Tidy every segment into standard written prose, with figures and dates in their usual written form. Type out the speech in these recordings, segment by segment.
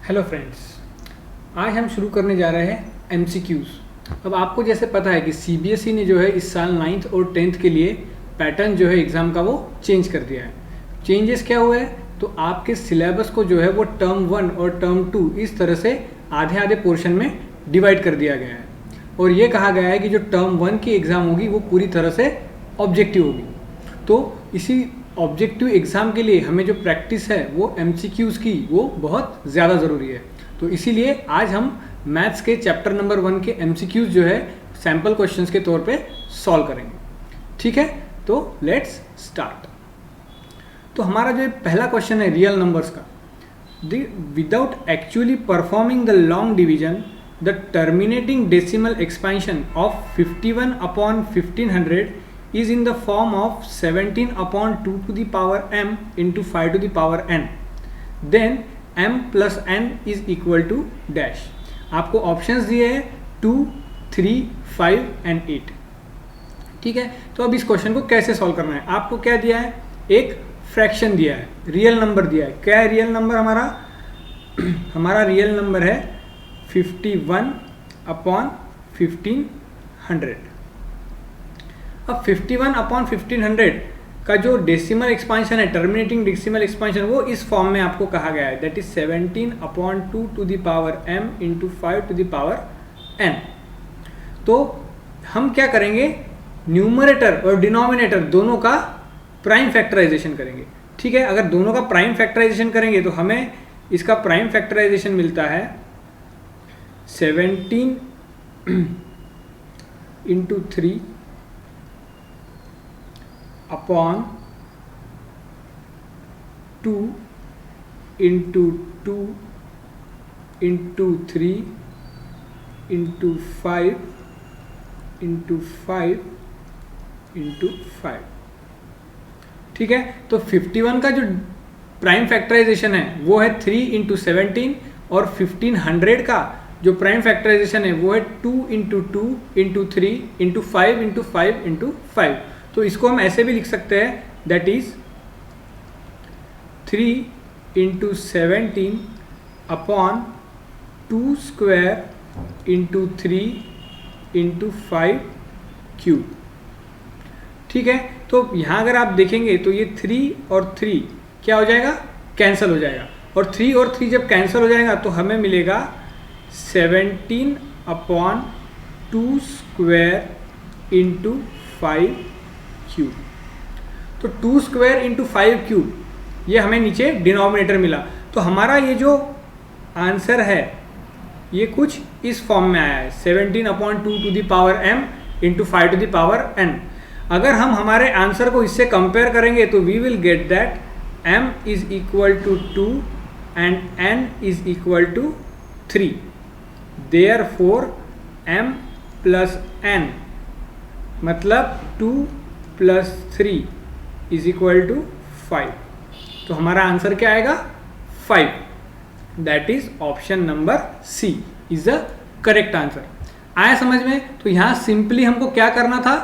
Hello friends, आज हम शुरू करने जा रहे हैं MCQs। अब आपको जैसे पता है कि CBSE ने जो है इस साल 9th और 10th के लिए पैटर्न जो है एग्ज़ाम का वो चेंज कर दिया है। चेंजेस क्या हुए हैं? तो आपके सिलेबस को जो है वो टर्म 1 और टर्म 2 इस तरह से आधे आधे पोर्शन में डिवाइड कर दिया गया है और ये कहा गया है कि जो टर्म 1 की एग्ज़ाम होगी वो पूरी तरह से ऑब्जेक्टिव होगी। तो इसी ऑब्जेक्टिव एग्ज़ाम के लिए हमें जो प्रैक्टिस है वो MCQs की वो बहुत ज़्यादा ज़रूरी है। तो इसीलिए आज हम मैथ्स के चैप्टर नंबर 1 के MCQs जो है सैम्पल क्वेश्चंस के तौर पे सॉल्व करेंगे। ठीक है, तो लेट्स स्टार्ट। तो हमारा जो पहला क्वेश्चन है रियल नंबर्स का, without actually performing the long division the terminating decimal expansion of 51/1500 is in the form of 17/2 to the power m into 5 to the power n, then m plus n is equal to dash। आपको options दिए हैं 2, 3, 5 and 8। ठीक है, तो अब इस question को कैसे सॉल्व करना है? आपको क्या दिया है? एक फ्रैक्शन दिया है, रियल नंबर दिया है। क्या है रियल नंबर हमारा? हमारा रियल नंबर है 51/1500। अब 51/1500 का जो डेसिमल एक्सपांशन है, टर्मिनेटिंग डेसिमल एक्सपांशन, वो इस फॉर्म में आपको कहा गया है, that is 17/2 to the power m into 5 to the power n। तो हम क्या करेंगे? न्यूमरेटर और डिनोमिनेटर दोनों का प्राइम फैक्टराइजेशन करेंगे। ठीक है, अगर दोनों का प्राइम फैक्टराइजेशन करेंगे तो हमें इसका प्राइम फैक्टराइजेशन मिलता है 17 into 3 upon 2 into 2 into 3 into 5 into 5 into 5। ठीक है, तो 51 का जो प्राइम फैक्टराइजेशन है वो है 3 इंटू 17 और 1500 का जो प्राइम फैक्टराइजेशन है वो है 2 into 2 into 3 into 5 into 5 into 5। तो इसको हम ऐसे भी लिख सकते हैं, that is 3 into 17 upon 2 square into 3 into 5 cube. ठीक है, तो यहाँ अगर आप देखेंगे तो ये 3 और 3 क्या हो जाएगा? कैंसिल हो जाएगा, और 3 और 3 जब कैंसिल हो जाएगा तो हमें मिलेगा 17/2 स्क्वायर इंटू 5 क्यूब। तो 2 स्क्वायर इंटू 5 क्यूब ये हमें नीचे डिनोमिनेटर मिला। तो हमारा ये जो आंसर है ये कुछ इस फॉर्म में आया है, 17/2 to the power m into 5 to the power n। अगर हम हमारे आंसर को इससे कंपेयर करेंगे तो we will get that m is equal to 2 and n is equal to 3। Therefore m plus n मतलब 2 प्लस 3 इज इक्वल टू 5। तो हमारा आंसर क्या आएगा? 5। That is option number C is the correct answer. आया समझ में? तो यहाँ सिंपली हमको क्या करना था?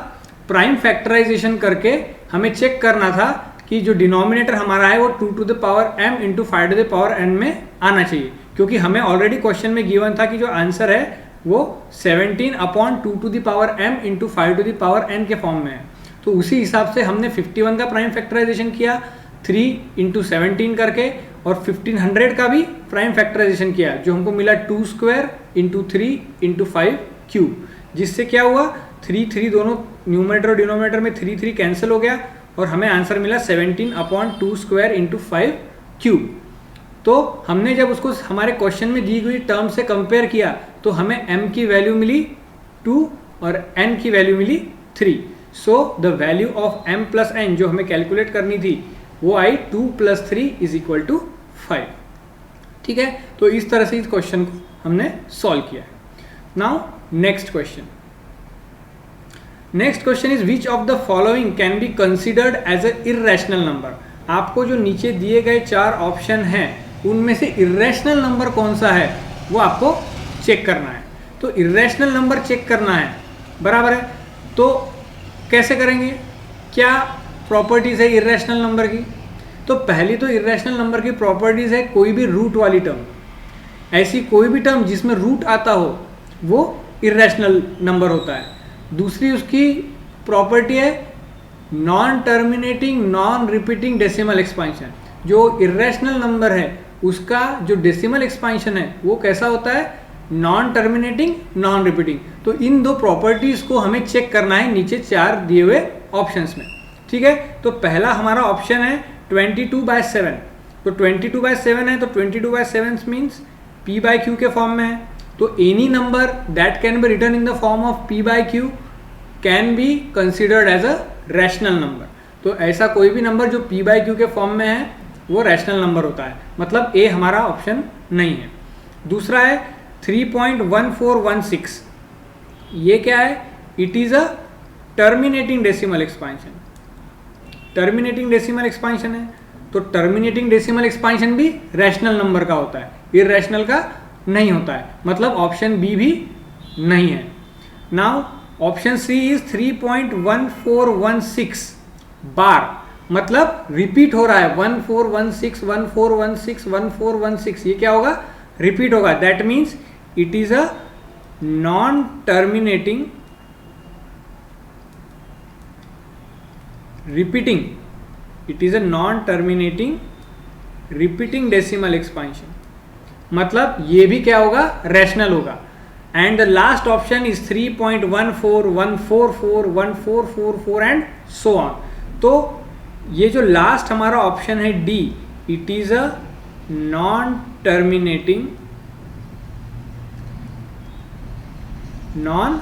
प्राइम फैक्टराइजेशन करके हमें चेक करना था कि जो डिनोमिनेटर हमारा है वो 2 to the power m into 5 to the power n में आना चाहिए, क्योंकि हमें ऑलरेडी क्वेश्चन में गिवन था कि जो आंसर है वो 17/2 to the power m into 5 to the power n के फॉर्म में है। तो उसी हिसाब से हमने 51 का प्राइम फैक्टराइजेशन किया 3 इंटू 17 करके, और 1500 का भी प्राइम फैक्टराइजेशन किया जो हमको मिला 2 स्क्वायर इंटू 3 इंटू 5 क्यूब, जिससे क्या हुआ 3 दोनों न्यूमरेटर और डिनोमिनेटर में 3 कैंसिल हो गया और हमें आंसर मिला 17/2 स्क्वायर इंटू 5 क्यूब। तो हमने जब उसको हमारे क्वेश्चन में दी गई टर्म से कंपेयर किया तो हमें m की वैल्यू मिली 2 और n की वैल्यू मिली 3। So the value of m plus n जो हमें कैलकुलेट करनी थी वो आई 2 + 3 इज इक्वल टू 5। ठीक है, तो इस तरह से इस क्वेश्चन को हमने सॉल्व किया है। Now next question is which of the following can be considered as a irrational number. आपको जो नीचे दिए गए 4 ऑप्शन हैं उनमें से इर्रेशनल नंबर कौन सा है वो आपको चेक करना है। तो इर्रेशनल नंबर चेक करना है, बराबर है। तो कैसे करेंगे? क्या प्रॉपर्टीज़ है इर्रेशनल नंबर की? तो पहली तो इर्रेशनल नंबर की प्रॉपर्टीज़ है कोई भी रूट वाली टर्म, ऐसी कोई भी टर्म जिसमें रूट आता हो वो इरेशनल नंबर होता है। दूसरी उसकी प्रॉपर्टी है non terminating non repeating decimal expansion. जो इरेशनल नंबर है उसका जो डेसिमल एक्सपांशन है वो कैसा होता है, नॉन टर्मिनेटिंग नॉन रिपीटिंग। तो इन दो प्रॉपर्टीज को हमें चेक करना है नीचे 4 दिए हुए ऑप्शंस में। ठीक है, तो पहला हमारा ऑप्शन है 22/7। तो 22/7 है तो 22/7 मीन्स p/q के फॉर्म में है। तो any number that can be written in the form of p/q can be considered as a rational number. तो ऐसा कोई भी नंबर जो p/q के फॉर्म में है वो रैशनल नंबर होता है, मतलब ए हमारा ऑप्शन नहीं है। दूसरा है 3.1416, ये क्या है, it is a terminating decimal expansion. Terminating decimal expansion है तो टर्मिनेटिंग डेसिमल एक्सपांशन भी रैशनल नंबर का होता है, इररेशनल का नहीं होता है, मतलब ऑप्शन बी भी नहीं है। नाउ ऑप्शन सी इज 3.1416 बार, मतलब रिपीट हो रहा है 1416 1416 1416, ये क्या होगा, रिपीट होगा। That means it is a non terminating repeating, it is a non terminating repeating decimal expansion, मतलब ये भी क्या होगा, रैशनल होगा। And the last option is 3.1414414444 and so on. तो ये जो लास्ट हमारा ऑप्शन है D, it is a non terminating non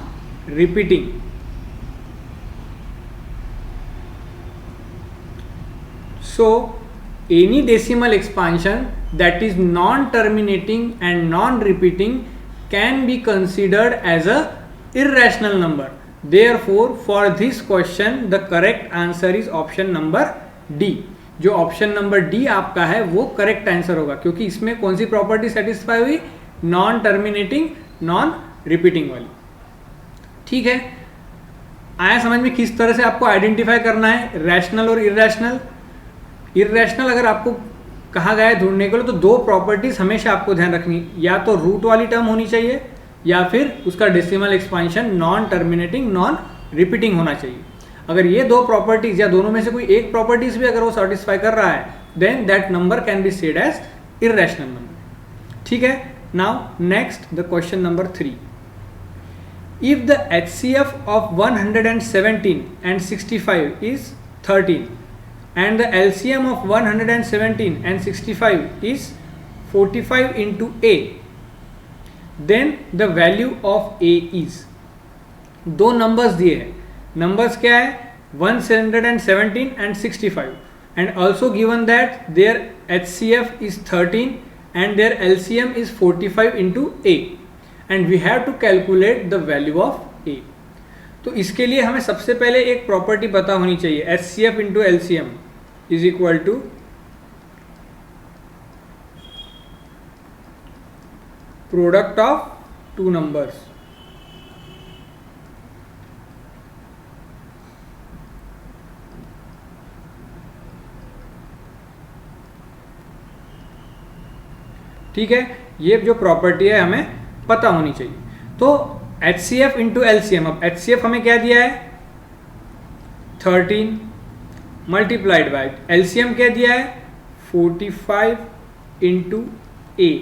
repeating. So any decimal expansion that is non-terminating and non-repeating can be considered as a irrational number. Therefore, for this question the correct answer is option number D. जो option number D आपका है वो correct answer होगा, क्योंकि इसमें कौन सी property satisfy हुई, non terminating non repeating वाली। ठीक है, आया समझ में किस तरह से आपको आइडेंटिफाई करना है रैशनल और इररेशनल। इररेशनल अगर आपको कहा गया है ढूंढने के लिए तो दो प्रॉपर्टीज हमेशा आपको ध्यान रखनी, या तो रूट वाली टर्म होनी चाहिए या फिर उसका decimal expansion non terminating non repeating होना चाहिए। अगर ये दो प्रॉपर्टीज या दोनों में से कोई एक प्रॉपर्टीज भी अगर वो सेटिस्फाई कर रहा है then that number can be said as irrational number. ठीक है, now next the question number 3। If the HCF of 117 and 65 is 13 and the LCM of 117 and 65 is 45 into A, then the value of A is। दो numbers दिए हैं, numbers क्या है 117 and 65 and also given that their HCF is 13 and their LCM is 45 into A and we have to calculate the value of A। तो इसके लिए हमें सबसे पहले एक प्रॉपर्टी पता होनी चाहिए, HCF into LCM is equal to product of two numbers। ठीक है, ये जो प्रॉपर्टी है हमें पता होनी चाहिए। तो HCF इंटू LCM, अब HCF हमें क्या दिया है 13 मल्टीप्लाइड बाय LCM क्या दिया है 45 into A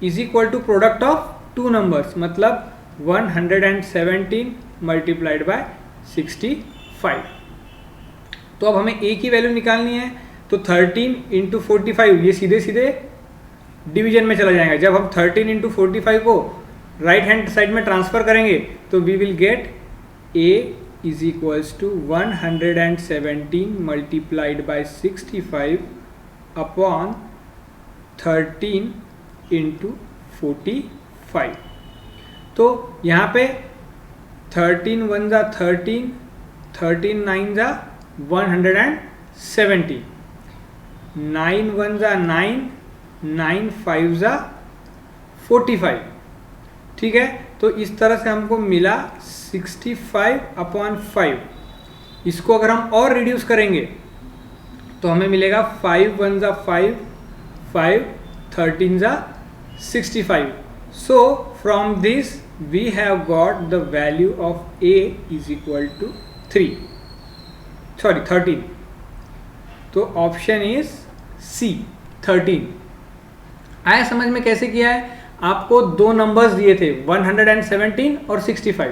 is equal to product of two numbers, मतलब 117 मल्टीप्लाइड बाय 65। तो अब हमें A की वैल्यू निकालनी है, तो 13 इंटू 45 ये सीधे सीधे डिवीजन में चला जाएगा। जब हम 13 इंटू 45 को राइट हैंड साइड में ट्रांसफर करेंगे तो we will get A is equals to 117 multiplied by 65 upon 13 into 45। तो यहाँ पे 13 1 जा 13, 13 9 जा 117, 9 1 जा 9, 9 5 जा 45। ठीक है, तो इस तरह से हमको मिला 65 अपॉन 5। इसको अगर हम और रिड्यूस करेंगे तो हमें मिलेगा 5 1 जा 5, 5 13 जा 65. So from this we have got the value of A is equal to 13. तो ऑप्शन इज सी 13. आया समझ में कैसे किया है? आपको दो नंबर्स दिए थे 117 और 65,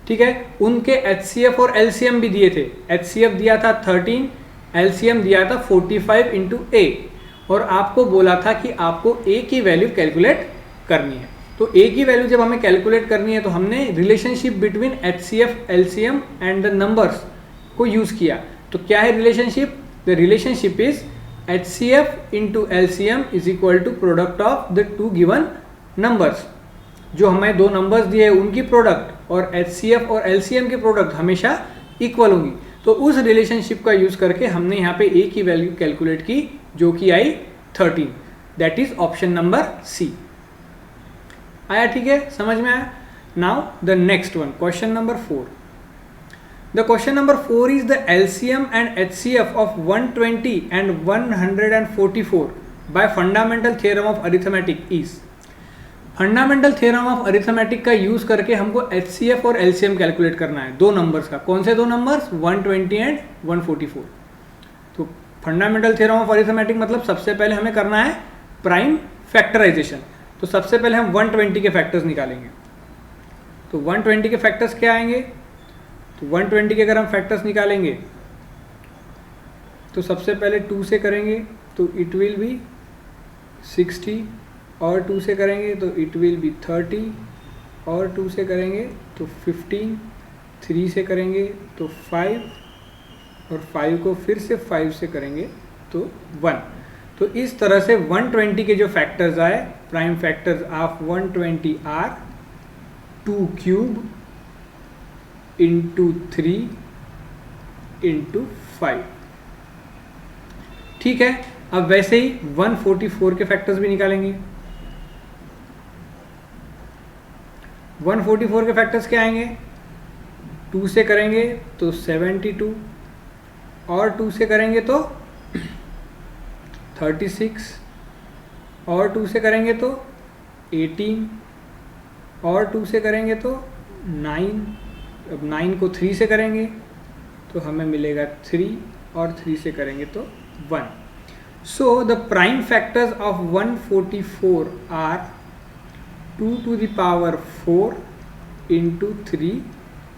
ठीक है, उनके HCF और LCM भी दिए थे. HCF दिया था 13, LCM दिया था 45 इंटू A, और आपको बोला था कि आपको A की वैल्यू कैलकुलेट करनी है. तो A की वैल्यू जब हमें कैलकुलेट करनी है तो हमने relationship between HCF, LCM and the numbers को यूज़ किया. तो क्या है relationship? The relationship is HCF into LCM is equal to product of the two given numbers. जो हमें दो नंबर्स दिए हैं उनकी प्रोडक्ट और HCF और LCM की प्रोडक्ट हमेशा इक्वल होंगी. तो उस रिलेशनशिप का यूज करके हमने यहाँ पे A की वैल्यू कैलकुलेट की जो कि आई 13. That is option number C. आया? ठीक है, समझ में आया? Now the next one, question number 4. The question number 4 is the LCM and HCF of 120 and 144 by fundamental theorem of arithmetic is. Fundamental theorem of arithmetic का use करके हमको HCF और LCM कैलकुलेट करना है दो नंबर्स का. कौन से दो नंबर्स? 120 एंड 144. तो फंडामेंटल थ्योरम ऑफ अरिथमेटिक मतलब सबसे पहले हमें करना है प्राइम फैक्टराइजेशन. तो सबसे पहले हम 120 के फैक्टर्स निकालेंगे. तो 120 के फैक्टर्स क्या आएंगे? तो 120 के अगर हम फैक्टर्स निकालेंगे तो सबसे पहले 2 से करेंगे तो इट विल बी 60, और 2 से करेंगे तो इट विल बी 30, और 2 से करेंगे तो 15, 3 से करेंगे तो 5, और 5 को फिर से 5 से करेंगे तो 1. तो इस तरह से 120 के जो फैक्टर्स आए, prime factors of 120 are 2 cube into 3 into 5. ठीक है, अब वैसे ही 144 के फैक्टर्स भी निकालेंगे. 144 के फैक्टर्स क्या आएंगे? 2 से करेंगे तो 72, और 2 से करेंगे तो 36, और 2 से करेंगे तो 18, और 2 से करेंगे तो 9. अब 9 को 3 से करेंगे तो हमें मिलेगा 3, और 3 से करेंगे तो 1. So the prime factors of 144 are 2 to the power 4 into 3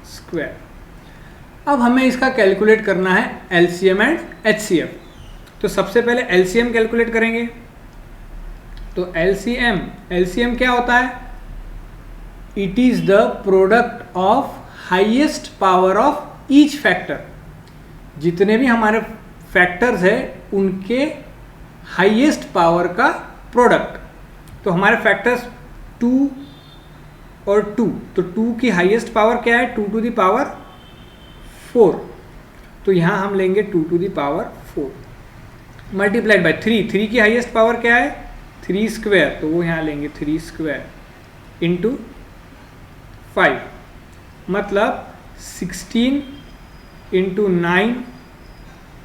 square. अब हमें इसका कैलकुलेट करना है LCM एंड HCF. तो सबसे पहले LCM कैलकुलेट करेंगे. तो LCM क्या होता है? It is the product of highest power of each factor. जितने भी हमारे फैक्टर्स है उनके हाईएस्ट पावर का प्रोडक्ट. तो हमारे फैक्टर्स 2 और 2, तो 2 की हाईएस्ट पावर क्या है? 2 to the power 4. तो यहाँ हम लेंगे 2 to the power 4 multiplied by 3 की हाईएस्ट पावर क्या है? 3 स्क्वायर, तो वो यहाँ लेंगे 3 स्क्वायर इंटू 5, मतलब 16 इंटू 9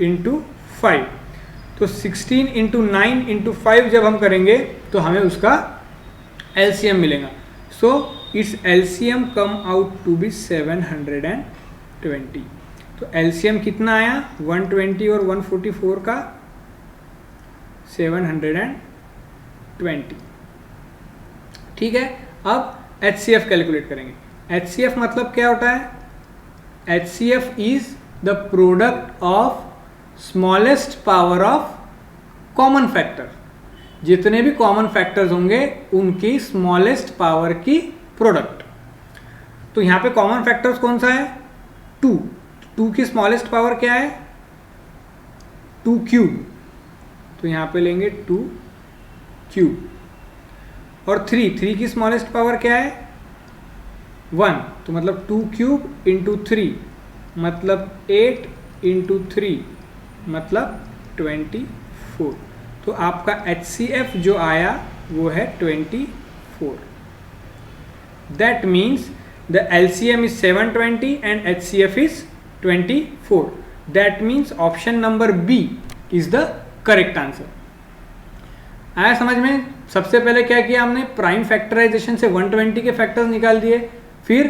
इंटू 5. तो 16 इंटू 9 इंटू 5 जब हम करेंगे तो हमें उसका LCM मिलेगा. So it's LCM come out to be 720. तो LCM कितना आया? 120 और 144 का 720. ठीक है, अब HCF कैलकुलेट करेंगे. HCF मतलब क्या होता है? HCF is the product of smallest power of common factor. जितने भी कॉमन फैक्टर्स होंगे उनकी स्मॉलेस्ट पावर की प्रोडक्ट. तो यहाँ पे कॉमन फैक्टर्स कौन सा है? 2 की स्मॉलेस्ट पावर क्या है? 2 क्यूब, तो यहाँ पे लेंगे 2 क्यूब. और 3 की स्मॉलेस्ट पावर क्या है? 1, तो मतलब 2 क्यूब इंटू 3 मतलब 8 इंटू 3 मतलब 24. तो आपका HCF जो आया वो है 24. That means the LCM is 720 and HCF is 24. That means option number B is the correct answer. आया समझ में? सबसे पहले क्या किया हमने, प्राइम फैक्टराइजेशन से 120 के फैक्टर्स निकाल दिए, फिर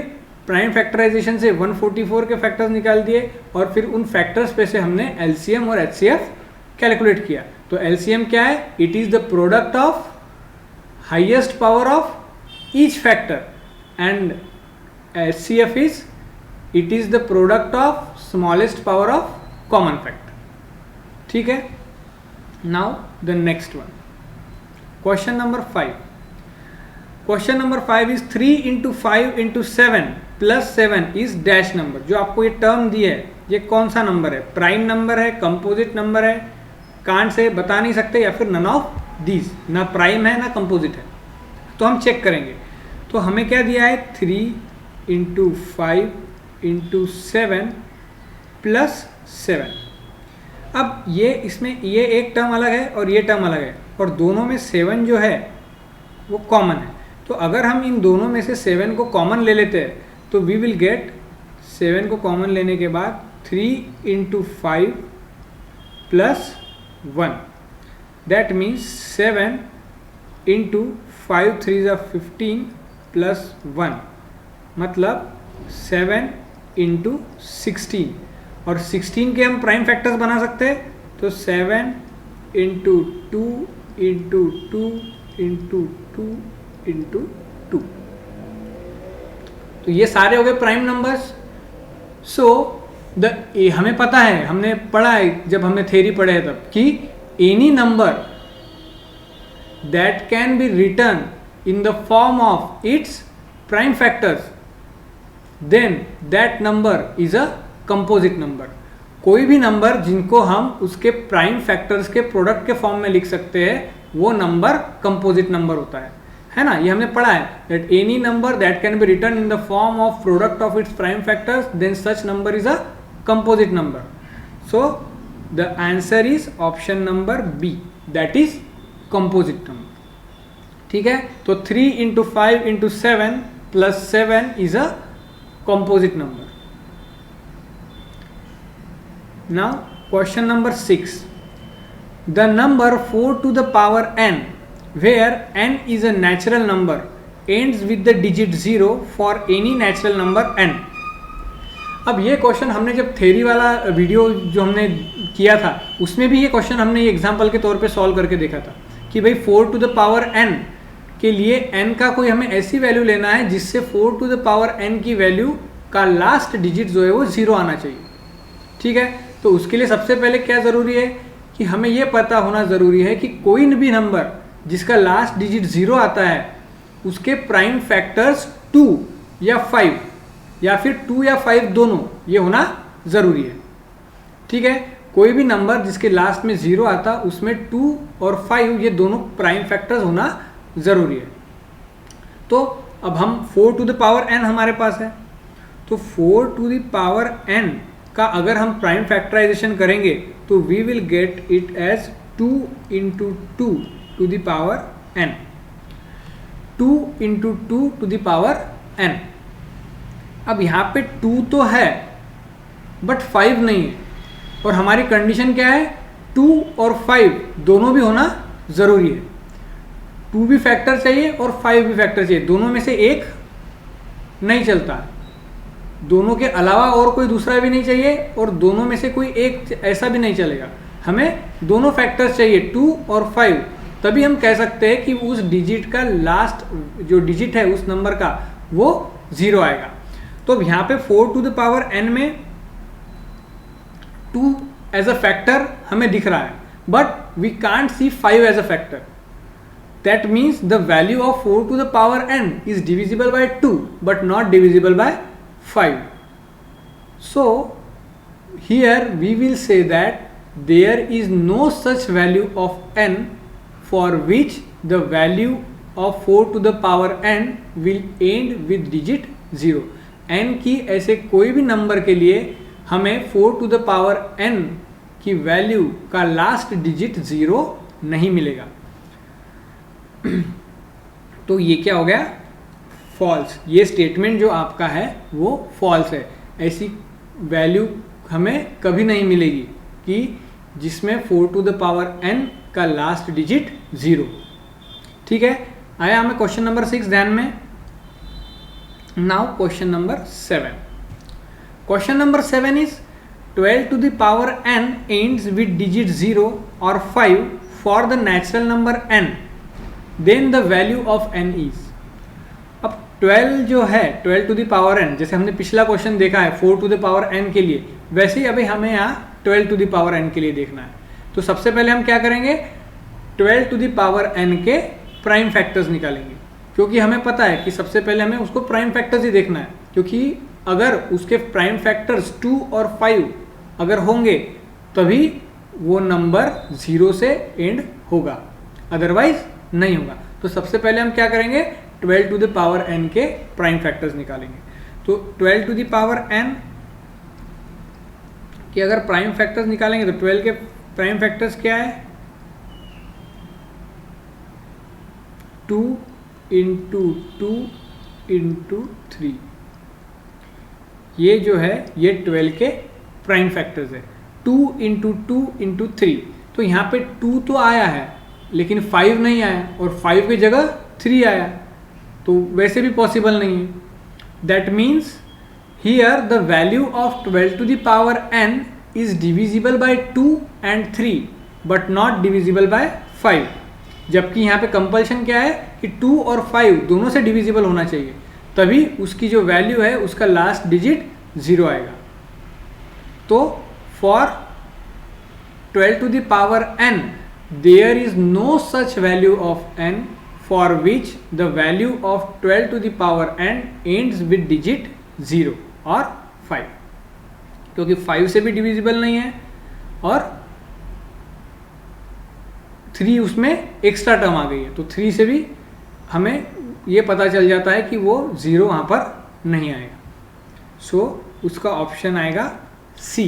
प्राइम फैक्टराइजेशन से 144 के फैक्टर्स निकाल दिए, और फिर उन फैक्टर्स पे से हमने एलसीएम और एचसीएफ कैलकुलेट किया। तो एलसीएम क्या है, it is the product of highest power of each factor, and HCF is it is the product of smallest power of common factor. ठीक है, now the next one, question number 5। Question number 5 is 3 into 5 into 7 plus 7 is dash number. जो आपको ये term दी है, ये कौन सा number है, प्राइम नंबर है, कंपोजिट नंबर है, कांट से बता नहीं सकते, या फिर नन ऑफ दीज, ना प्राइम है ना कंपोजिट है। तो हम चेक करेंगे। तो हमें क्या दिया है, 3 इंटू 5 इंटू 7 प्लस 7। अब ये इसमें ये एक टर्म अलग है और ये टर्म अलग है, और दोनों में 7 जो है वो कॉमन है। तो अगर हम इन दोनों में से 7 को कॉमन ले लेते हैं तो वी विल गेट, 7 को कॉमन लेने के बाद 3 into 5 plus 1, that means 7 into 5 3 ज़ा 15 प्लस 1, मतलब 7 इंटू 16, और 16 के हम प्राइम फैक्टर्स बना सकते हैं। तो 7 इंटू 2 इंटू 2 इंटू 2 इंटू 2, तो ये सारे हो गए प्राइम नंबर्स। सो हमें पता है, हमने पढ़ा है जब हमने थ्योरी पढ़े है तब, कि any number that can be written in the form of its prime factors, then that number is a composite number. कोई भी नंबर जिनको हम उसके प्राइम फैक्टर्स के प्रोडक्ट के फॉर्म में लिख सकते हैं, वो नंबर कंपोजिट नंबर होता है ना। ये हमने पढ़ा है, that any number that can be written in the form of product of its prime factors, then such number is a composite number. So the answer is option number B, that is composite number. ठीक है, तो 3 into 5 into 7 plus 7 is a composite number. Now question number 6, the number 4 to the power n, where n is a natural number, ends with the digit 0 for any natural number n। अब ये question हमने जब theory वाला video जो हमने किया था उसमें भी ये क्वेश्चन हमने ये एग्जांपल के तौर पे सॉल्व करके देखा था कि भाई 4 टू द पावर n के लिए n का कोई हमें ऐसी वैल्यू लेना है जिससे 4 टू द पावर n की वैल्यू का लास्ट डिजिट जो है वो 0 आना चाहिए। ठीक है, तो उसके लिए सबसे पहले क्या ज़रूरी है कि हमें यह पता होना ज़रूरी है कि कोई भी नंबर जिसका लास्ट डिजिट 0 आता है उसके प्राइम फैक्टर्स 2 या 5 या फिर 2 या 5 दोनों ये होना ज़रूरी है। ठीक है, कोई भी नंबर जिसके लास्ट में 0 आता उसमें 2 और 5 ये दोनों प्राइम फैक्टर्स होना ज़रूरी है। तो अब हम 4 टू द पावर n हमारे पास है, तो 4 टू द पावर n का अगर हम प्राइम फैक्टराइजेशन करेंगे तो we will get it as 2 into 2 to the power n, 2 into 2 to the power n। अब यहाँ पे 2 तो है बट 5 नहीं है, और हमारी कंडीशन क्या है, 2 और 5 दोनों भी होना ज़रूरी है। 2 भी फैक्टर चाहिए और 5 भी फैक्टर चाहिए, दोनों में से एक नहीं चलता, दोनों के अलावा और कोई दूसरा भी नहीं चाहिए, और दोनों में से कोई एक ऐसा भी नहीं चलेगा। हमें दोनों फैक्टर्स चाहिए 2 और 5, तभी हम कह सकते हैं कि उस डिजिट का लास्ट जो डिजिट है उस नंबर का वो 0 आएगा। तो यहाँ पे 4 टू द पावर n में 2 एज अ फैक्टर हमें दिख रहा है, but we can't see 5 as a factor. That means the value of 4 to the power n is divisible by 2 but not divisible by 5. So here we will say that there is no such value of n for which the value of 4 to the power n will end with digit 0. n की ऐसे कोई भी number के लिए हमें 4 to the power n की value का last digit 0 नहीं मिलेगा। तो ये क्या हो गया, फॉल्स। ये स्टेटमेंट जो आपका है वो फॉल्स है। ऐसी वैल्यू हमें कभी नहीं मिलेगी कि जिसमें 4 टू द पावर n का लास्ट डिजिट 0। ठीक है, आया हमें क्वेश्चन नंबर 6 ध्यान में। Now question number 7। Question number 7 is 12 to the power n ends with digit 0 or 5 for the natural number n, then the value of n is। अब 12 जो है 12 to the power n, जैसे हमने पिछला question देखा है 4 to the power n के लिए, वैसे ही अभी हमें यहाँ 12 to the power n के लिए देखना है। तो सबसे पहले हम क्या करेंगे, 12 to the power n के प्राइम फैक्टर्स निकालेंगे, क्योंकि हमें पता है कि सबसे पहले हमें उसको प्राइम फैक्टर्स ही देखना है, क्योंकि अगर उसके प्राइम फैक्टर्स 2 और 5 अगर होंगे तभी वो नंबर 0 से एंड होगा, अदरवाइज नहीं होगा। तो सबसे पहले हम क्या करेंगे, 12 टू द पावर n के प्राइम फैक्टर्स निकालेंगे। तो 12 टू द पावर n के अगर प्राइम फैक्टर्स निकालेंगे तो 12 के प्राइम फैक्टर्स क्या है, 2 इंटू 2 इंटू 3, ये जो है ये 12 के प्राइम फैक्टर्स है। 2 इंटू 2 इंटू 3, तो यहाँ पे 2 तो आया है लेकिन 5 नहीं आया, और 5 की जगह 3 आया, तो वैसे भी पॉसिबल नहीं है। That means here the value of 12 to the power n is divisible by 2 and 3 but not divisible by 5, जबकि यहाँ पे कंपल्शन क्या है कि 2 और 5 दोनों से डिविजिबल होना चाहिए, तभी उसकी जो वैल्यू है उसका लास्ट डिजिट 0 आएगा। तो for 12 to the power n there is no such value of n for which the value of 12 to the power n ends with digit 0 और 5, क्योंकि 5 से भी डिविजिबल नहीं है और 3 उसमें एक्स्ट्रा टर्म आ गई है, तो 3 से भी हमें ये पता चल जाता है कि वो 0 वहाँ पर नहीं आएगा। सो उसका ऑप्शन आएगा C,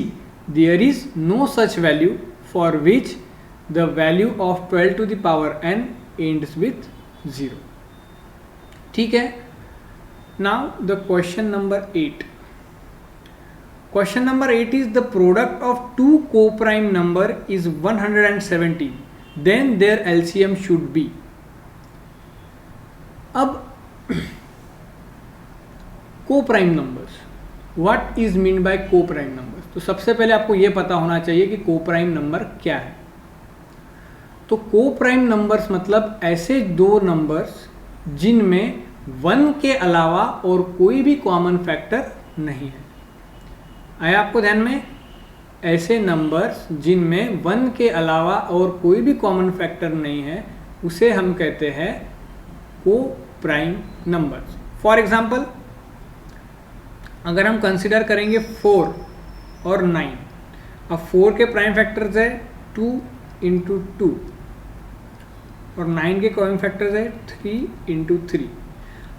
there is no such value for which the value of 12 to the power n ends with 0। ठीक है, now the question number 8। Question number 8 is the product of two coprime number is 117, then their LCM should be. अब coprime numbers, what is mean by coprime numbers, तो सबसे पहले आपको यह पता होना चाहिए कि को-प्राइम नंबर क्या है। तो को-प्राइम नंबर्स मतलब ऐसे दो नंबर्स जिनमें 1 के अलावा और कोई भी कॉमन फैक्टर नहीं है। आया आपको ध्यान में, ऐसे नंबर्स जिनमें 1 के अलावा और कोई भी कॉमन फैक्टर नहीं है उसे हम कहते हैं को-प्राइम नंबर्स। फॉर एग्जाम्पल अगर हम कंसिडर करेंगे 4 और 9, अब 4 के प्राइम फैक्टर्स है 2 इंटू 2 और 9 के कॉमन फैक्टर्स है 3 इंटू 3।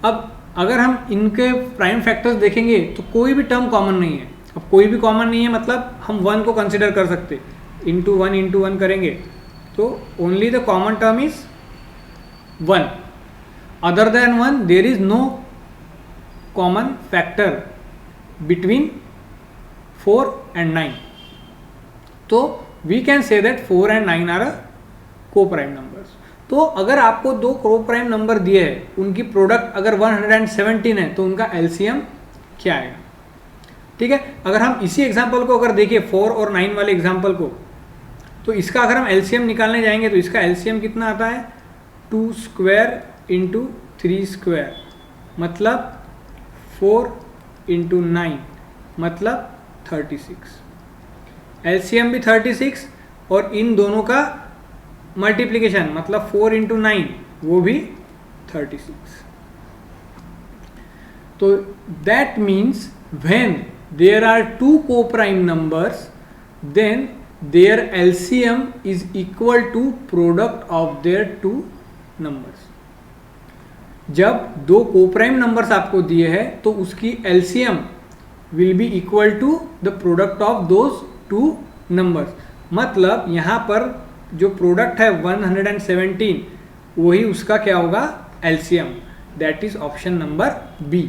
अब अगर हम इनके प्राइम फैक्टर्स देखेंगे तो कोई भी टर्म कॉमन नहीं है। अब कोई भी कॉमन नहीं है मतलब हम 1 को कंसिडर कर सकते, इंटू 1 करेंगे तो only the common term is 1, other than 1 there is no common factor between 4 and 9, तो we can say that 4 and 9 are coprime numbers. तो अगर आपको दो को-प्राइम नंबर दिए हैं, उनकी प्रोडक्ट अगर 117 है तो उनका LCM क्या आएगा। ठीक है, अगर हम इसी एग्जाम्पल को अगर देखिए 4 और 9 वाले एग्जाम्पल को, तो इसका अगर हम LCM निकालने जाएंगे तो इसका LCM कितना आता है, 2 स्क्वायर इंटू 3 स्क्वायर मतलब 4 इंटू 9 मतलब 36, LCM भी 36 और इन दोनों का मल्टीप्लिकेशन मतलब 4 इंटू 9 वो भी 36। तो that means when there are two co-prime numbers then their LCM is equal to product of their two numbers। जब दो को-प्राइम नंबर्स आपको दिए हैं तो उसकी LCM will be equal to the product of those two numbers, मतलब यहाँ पर जो प्रोडक्ट है 117 वही उसका क्या होगा LCM, that is option number B.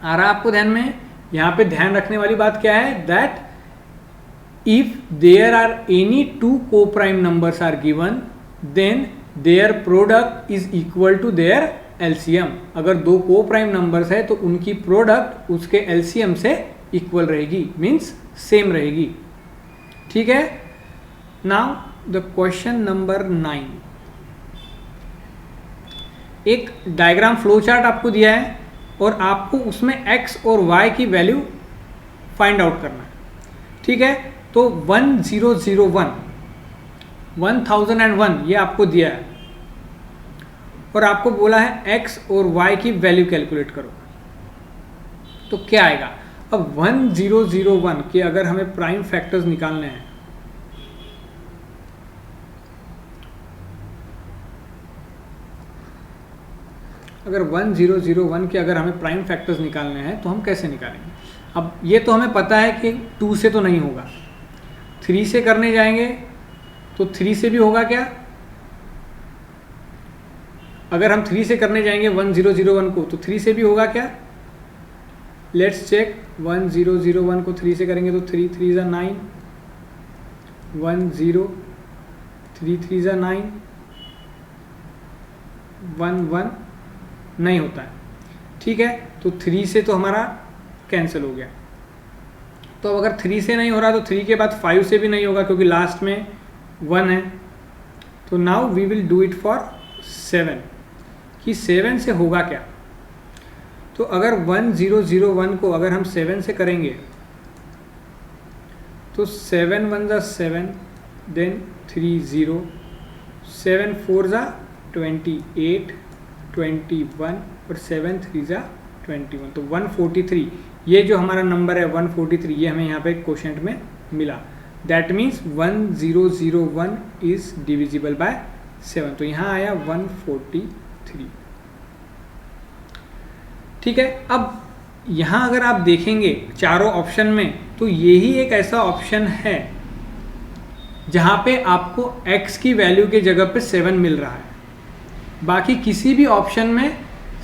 आ रहा आपको ध्यान में, यहाँ पे ध्यान रखने वाली बात क्या है, that if there are any two coprime numbers are given then their product is equal to their LCM. अगर दो को प्राइम नंबर्स है तो उनकी प्रोडक्ट उसके एलसीएम से इक्वल रहेगी, मीन्स सेम रहेगी। ठीक है। नाउ द क्वेश्चन नंबर 9, एक डायग्राम फ्लो चार्ट आपको दिया है और आपको उसमें x और y की वैल्यू फाइंड आउट करना है। ठीक है। तो 1001 1001 ये आपको दिया है और आपको बोला है x और y की वैल्यू कैलकुलेट करो, तो क्या आएगा। अब 1001 के अगर हमें प्राइम फैक्टर्स निकालने हैं, अगर 1001 के अगर हमें प्राइम फैक्टर्स निकालने हैं तो हम कैसे निकालेंगे। अब ये तो हमें पता है कि 2 से तो नहीं होगा, 3 से करने जाएंगे तो 3 से भी होगा क्या। अगर हम 3 से करने जाएंगे 1001 को तो 3 से भी होगा क्या। Let's check. 1001 को 3 से करेंगे तो 3 3 ज़ा 9, 10 3 3 ज़ा 9, 1 1 नहीं होता है। ठीक है। तो 3 से तो हमारा कैंसिल हो गया। तो अब अगर 3 से नहीं हो रहा तो 3 के बाद 5 से भी नहीं होगा क्योंकि लास्ट में 1 है। तो now we will do it for 7 कि 7 से होगा क्या। तो अगर 1001 को अगर हम 7 से करेंगे तो 7 1 ज़ा 7, देन 3 0, 7 4 ज़ा 28, 21 और 7 3 ज़ा 21, तो 143। ये जो हमारा नंबर है 143 ये हमें यहाँ पे क्वोशेंट में मिला। That means 1001 is divisible bye 7, तो यहाँ आया 143। ठीक है। अब यहाँ अगर आप देखेंगे चारों ऑप्शन में तो यही एक ऐसा ऑप्शन है जहाँ पे आपको x की वैल्यू के जगह पे 7 मिल रहा है। बाकी किसी भी ऑप्शन में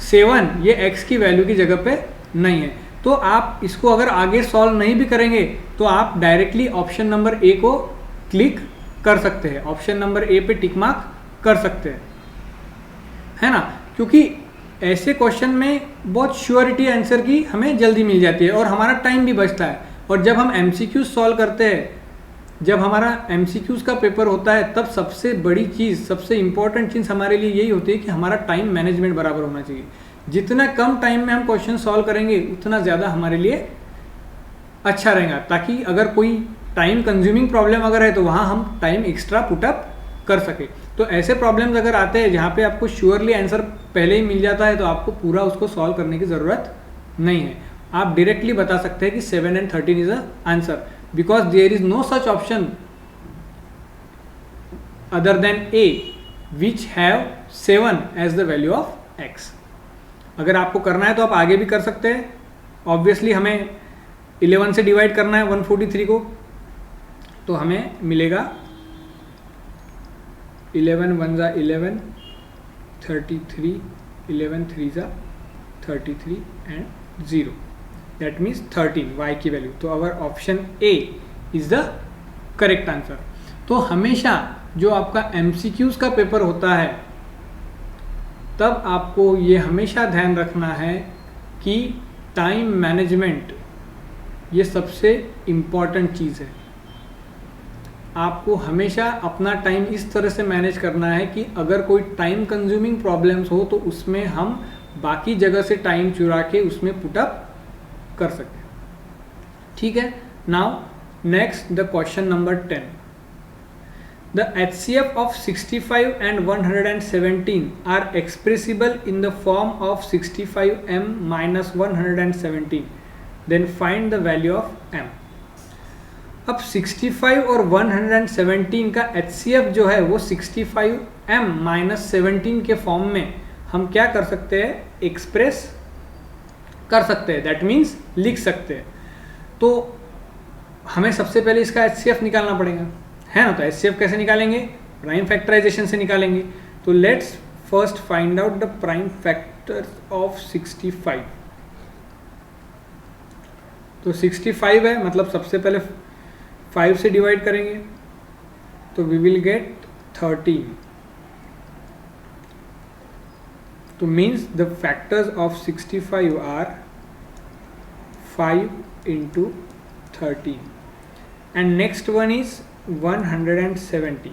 7 ये x की वैल्यू की जगह पे नहीं है। तो आप इसको अगर आगे सॉल्व नहीं भी करेंगे तो आप डायरेक्टली ऑप्शन नंबर ए को क्लिक कर सकते हैं, ऑप्शन नंबर ए पे टिक मार्क कर सकते हैं, है ना। क्योंकि ऐसे क्वेश्चन में बहुत श्योरिटी आंसर की हमें जल्दी मिल जाती है और हमारा टाइम भी बचता है। और जब हम MCQs सॉल्व करते हैं, जब हमारा MCQs का पेपर होता है, तब सबसे बड़ी चीज़, सबसे इंपॉर्टेंट चीज़ हमारे लिए यही होती है कि हमारा टाइम मैनेजमेंट बराबर होना चाहिए। जितना कम टाइम में हम क्वेश्चन सॉल्व करेंगे उतना ज़्यादा हमारे लिए अच्छा रहेगा, ताकि अगर कोई टाइम कंज्यूमिंग प्रॉब्लम अगर है तो वहाँ हम टाइम एक्स्ट्रा पुटअप कर सके। तो ऐसे प्रॉब्लम्स अगर आते हैं जहाँ पे आपको श्योरली आंसर पहले ही मिल जाता है तो आपको पूरा उसको सॉल्व करने की ज़रूरत नहीं है। आप डायरेक्टली बता सकते हैं कि 7 and 13 is a answer, because there is no such option other than A which have 7 as the value of x। अगर आपको करना है तो आप आगे भी कर सकते हैं। ऑब्वियसली हमें 11 से डिवाइड करना है 143 को, तो हमें मिलेगा 11 1 ज़ा 11, 33, 11 3 ज़ा 33 एंड 0, दैट मीन्स 13 y की वैल्यू। तो our option A is the correct answer. तो हमेशा जो आपका MCQs का पेपर होता है तब आपको ये हमेशा ध्यान रखना है कि टाइम मैनेजमेंट ये सबसे इम्पॉर्टेंट चीज़ है। आपको हमेशा अपना टाइम इस तरह से मैनेज करना है कि अगर कोई टाइम कंज्यूमिंग प्रॉब्लम्स हो तो उसमें हम बाकी जगह से टाइम चुरा के उसमें पुटअप कर सकें। ठीक है। Now next the question number 10। The HCF of 65 and 117 are expressible in the form of 65m minus 117. Then find the value of m. अब 65 और 117 का HCF जो है वो 65m माइनस 17 के फॉर्म में हम क्या कर सकते हैं, एक्सप्रेस कर सकते हैं, दैट मीन्स लिख सकते हैं। तो हमें सबसे पहले इसका HCF निकालना पड़ेगा, है ना। तो HCF कैसे निकालेंगे, प्राइम फैक्टराइजेशन से निकालेंगे। तो let's first find out the prime factor of 65। तो 65 है, मतलब सबसे पहले 5 से डिवाइड करेंगे तो वी विल गेट 13, तो means the factors of 65 are 5 into 13 and next one is 117.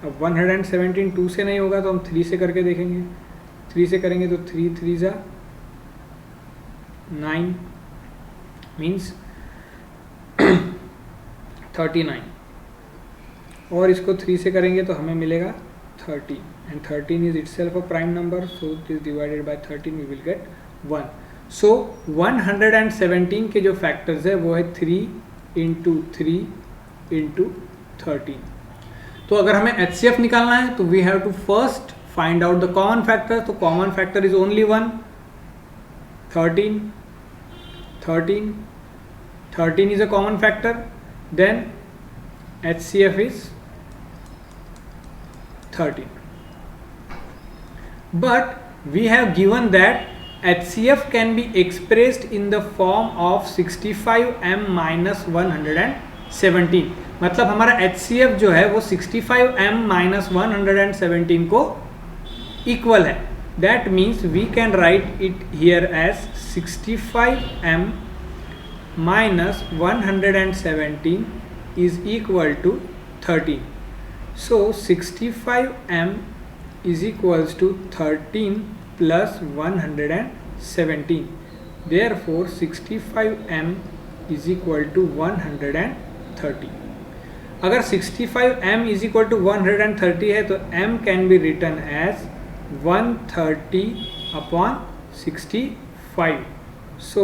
अब 117 2 से नहीं होगा तो हम 3 से करके देखेंगे. 3 से करेंगे तो 3 3 जा 9 मीन्स 39 और इसको 3 से करेंगे तो हमें मिलेगा 30 and 13 is itself a prime number so it is divided by 13 we will get 1. So 117 के जो फैक्टर्स है वो है 3 into 3 into 13. तो अगर हमें HCF निकालना है तो we have to first find out the common factor. तो common factor is only 1. 13 is a common factor. Then HCF is 13. But we have given that HCF can be expressed in the form of 65m minus 117. मतलब हमारा HCF जो है वो 65m minus 117 को equal है. That means we can write it here as 65m minus 117 is equal to 13. So 65m is equals to 13 plus 117. Therefore 65m is equal to 130. अगर 65m is equal to 130 है तो m can be written as 130 upon 65. So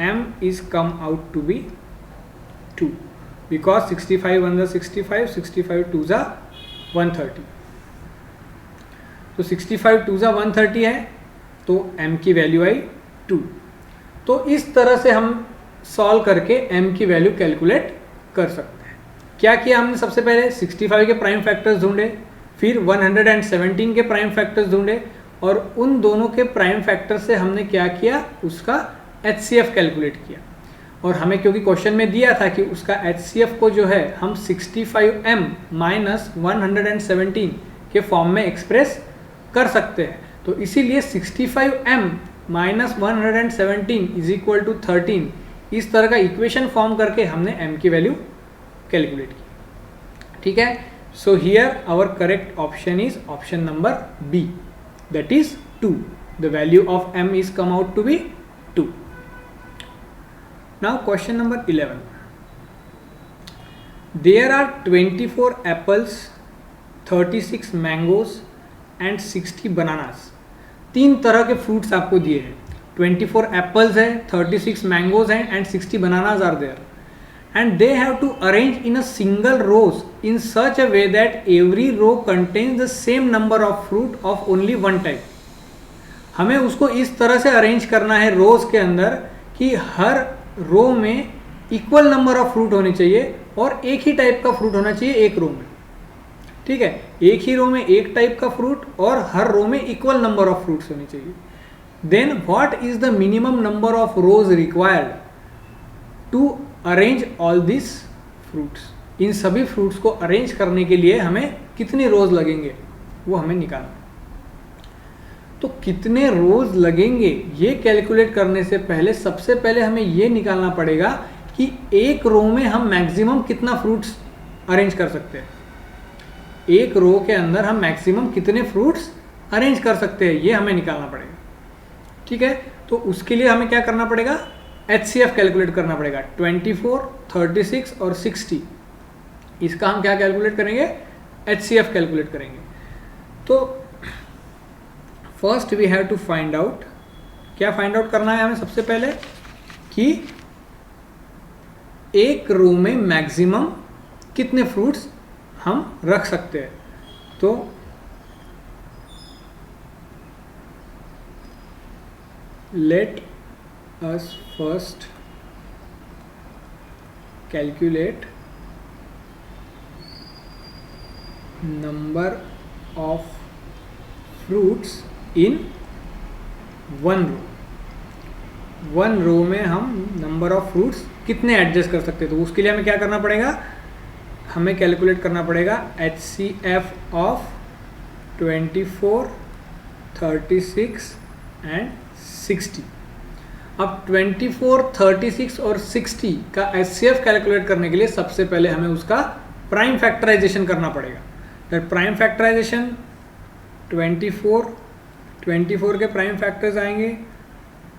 m is come out to be 2 because 65 1 is 65, 65 2 is 130. तो 65 2 is 130 है तो m की value आई 2. तो इस तरह से हम सॉल्व करके m की वैल्यू कैलकुलेट कर सकते हैं. क्या किया हमने? सबसे पहले 65 के प्राइम फैक्टर्स ढूंढे, फिर 117 के प्राइम फैक्टर्स ढूंढे और उन दोनों के प्राइम फैक्टर से हमने क्या किया? उसका HCF कैलकुलेट किया. और हमें क्योंकि क्वेश्चन में दिया था कि उसका HCF को जो है हम 65m माइनस 117 के फॉर्म में एक्सप्रेस कर सकते हैं, तो इसीलिए 65m minus 117 is equal to 13 इस तरह का इक्वेशन फॉर्म करके हमने m की वैल्यू कैलकुलेट की. ठीक है. So here our correct option is option number B, that is 2. The value of m is come out to be 2. Now question number 11. There are 24 apples, 36 mangoes and 60 bananas. 3 तरह के fruits आपको दिए हैं. 24 apples है, 36 mangoes हैं and 60 bananas are there. And they have to arrange in a single rows in such a way that every row contains the same number of fruit of only one type. हमें उसको इस तरह से arrange करना है रोज के अंदर कि हर रो में इक्वल नंबर ऑफ फ्रूट होने चाहिए और एक ही टाइप का फ्रूट होना चाहिए एक रो में. ठीक है. एक ही रो में एक टाइप का फ्रूट और हर रो में इक्वल नंबर ऑफ फ्रूट्स होने चाहिए. Then what is the minimum number of rows required to arrange all this fruits. इन सभी फ्रूट्स को अरेंज करने के लिए हमें कितने रोज लगेंगे वो हमें निकालना. तो कितने रोज लगेंगे ये कैलकुलेट करने से पहले सबसे पहले हमें ये निकालना पड़ेगा कि एक रो में हम मैक्सिमम कितना फ्रूट्स अरेंज कर सकते हैं. एक रो के अंदर हम मैक्सिमम कितने फ्रूट्स अरेंज कर सकते हैं ये हमें निकालना पड़ेगा. ठीक है. तो उसके लिए हमें क्या करना पड़ेगा? HCF कैलकुलेट करना पड़ेगा. 24, 36 और 60 इसका हम क्या कैलकुलेट करेंगे? HCF कैलकुलेट करेंगे. तो first we have to find out, क्या फाइंड आउट करना है हमें? सबसे पहले कि एक रो में मैक्सिमम कितने फ्रूट्स हम रख सकते हैं. तो let us first calculate number of fruits in one row. One row में हम नंबर ऑफ फ्रूट्स कितने एडजस्ट कर सकते हैं. तो उसके लिए हमें क्या करना पड़ेगा? हमें कैलकुलेट करना पड़ेगा HCF ऑफ 24 36 एंड 60। अब 24, 36 और 60 का HCF कैलकुलेट करने के लिए सबसे पहले हमें उसका प्राइम फैक्टराइजेशन करना पड़ेगा। तो प्राइम फैक्टराइजेशन 24 के प्राइम फैक्टर्स आएंगे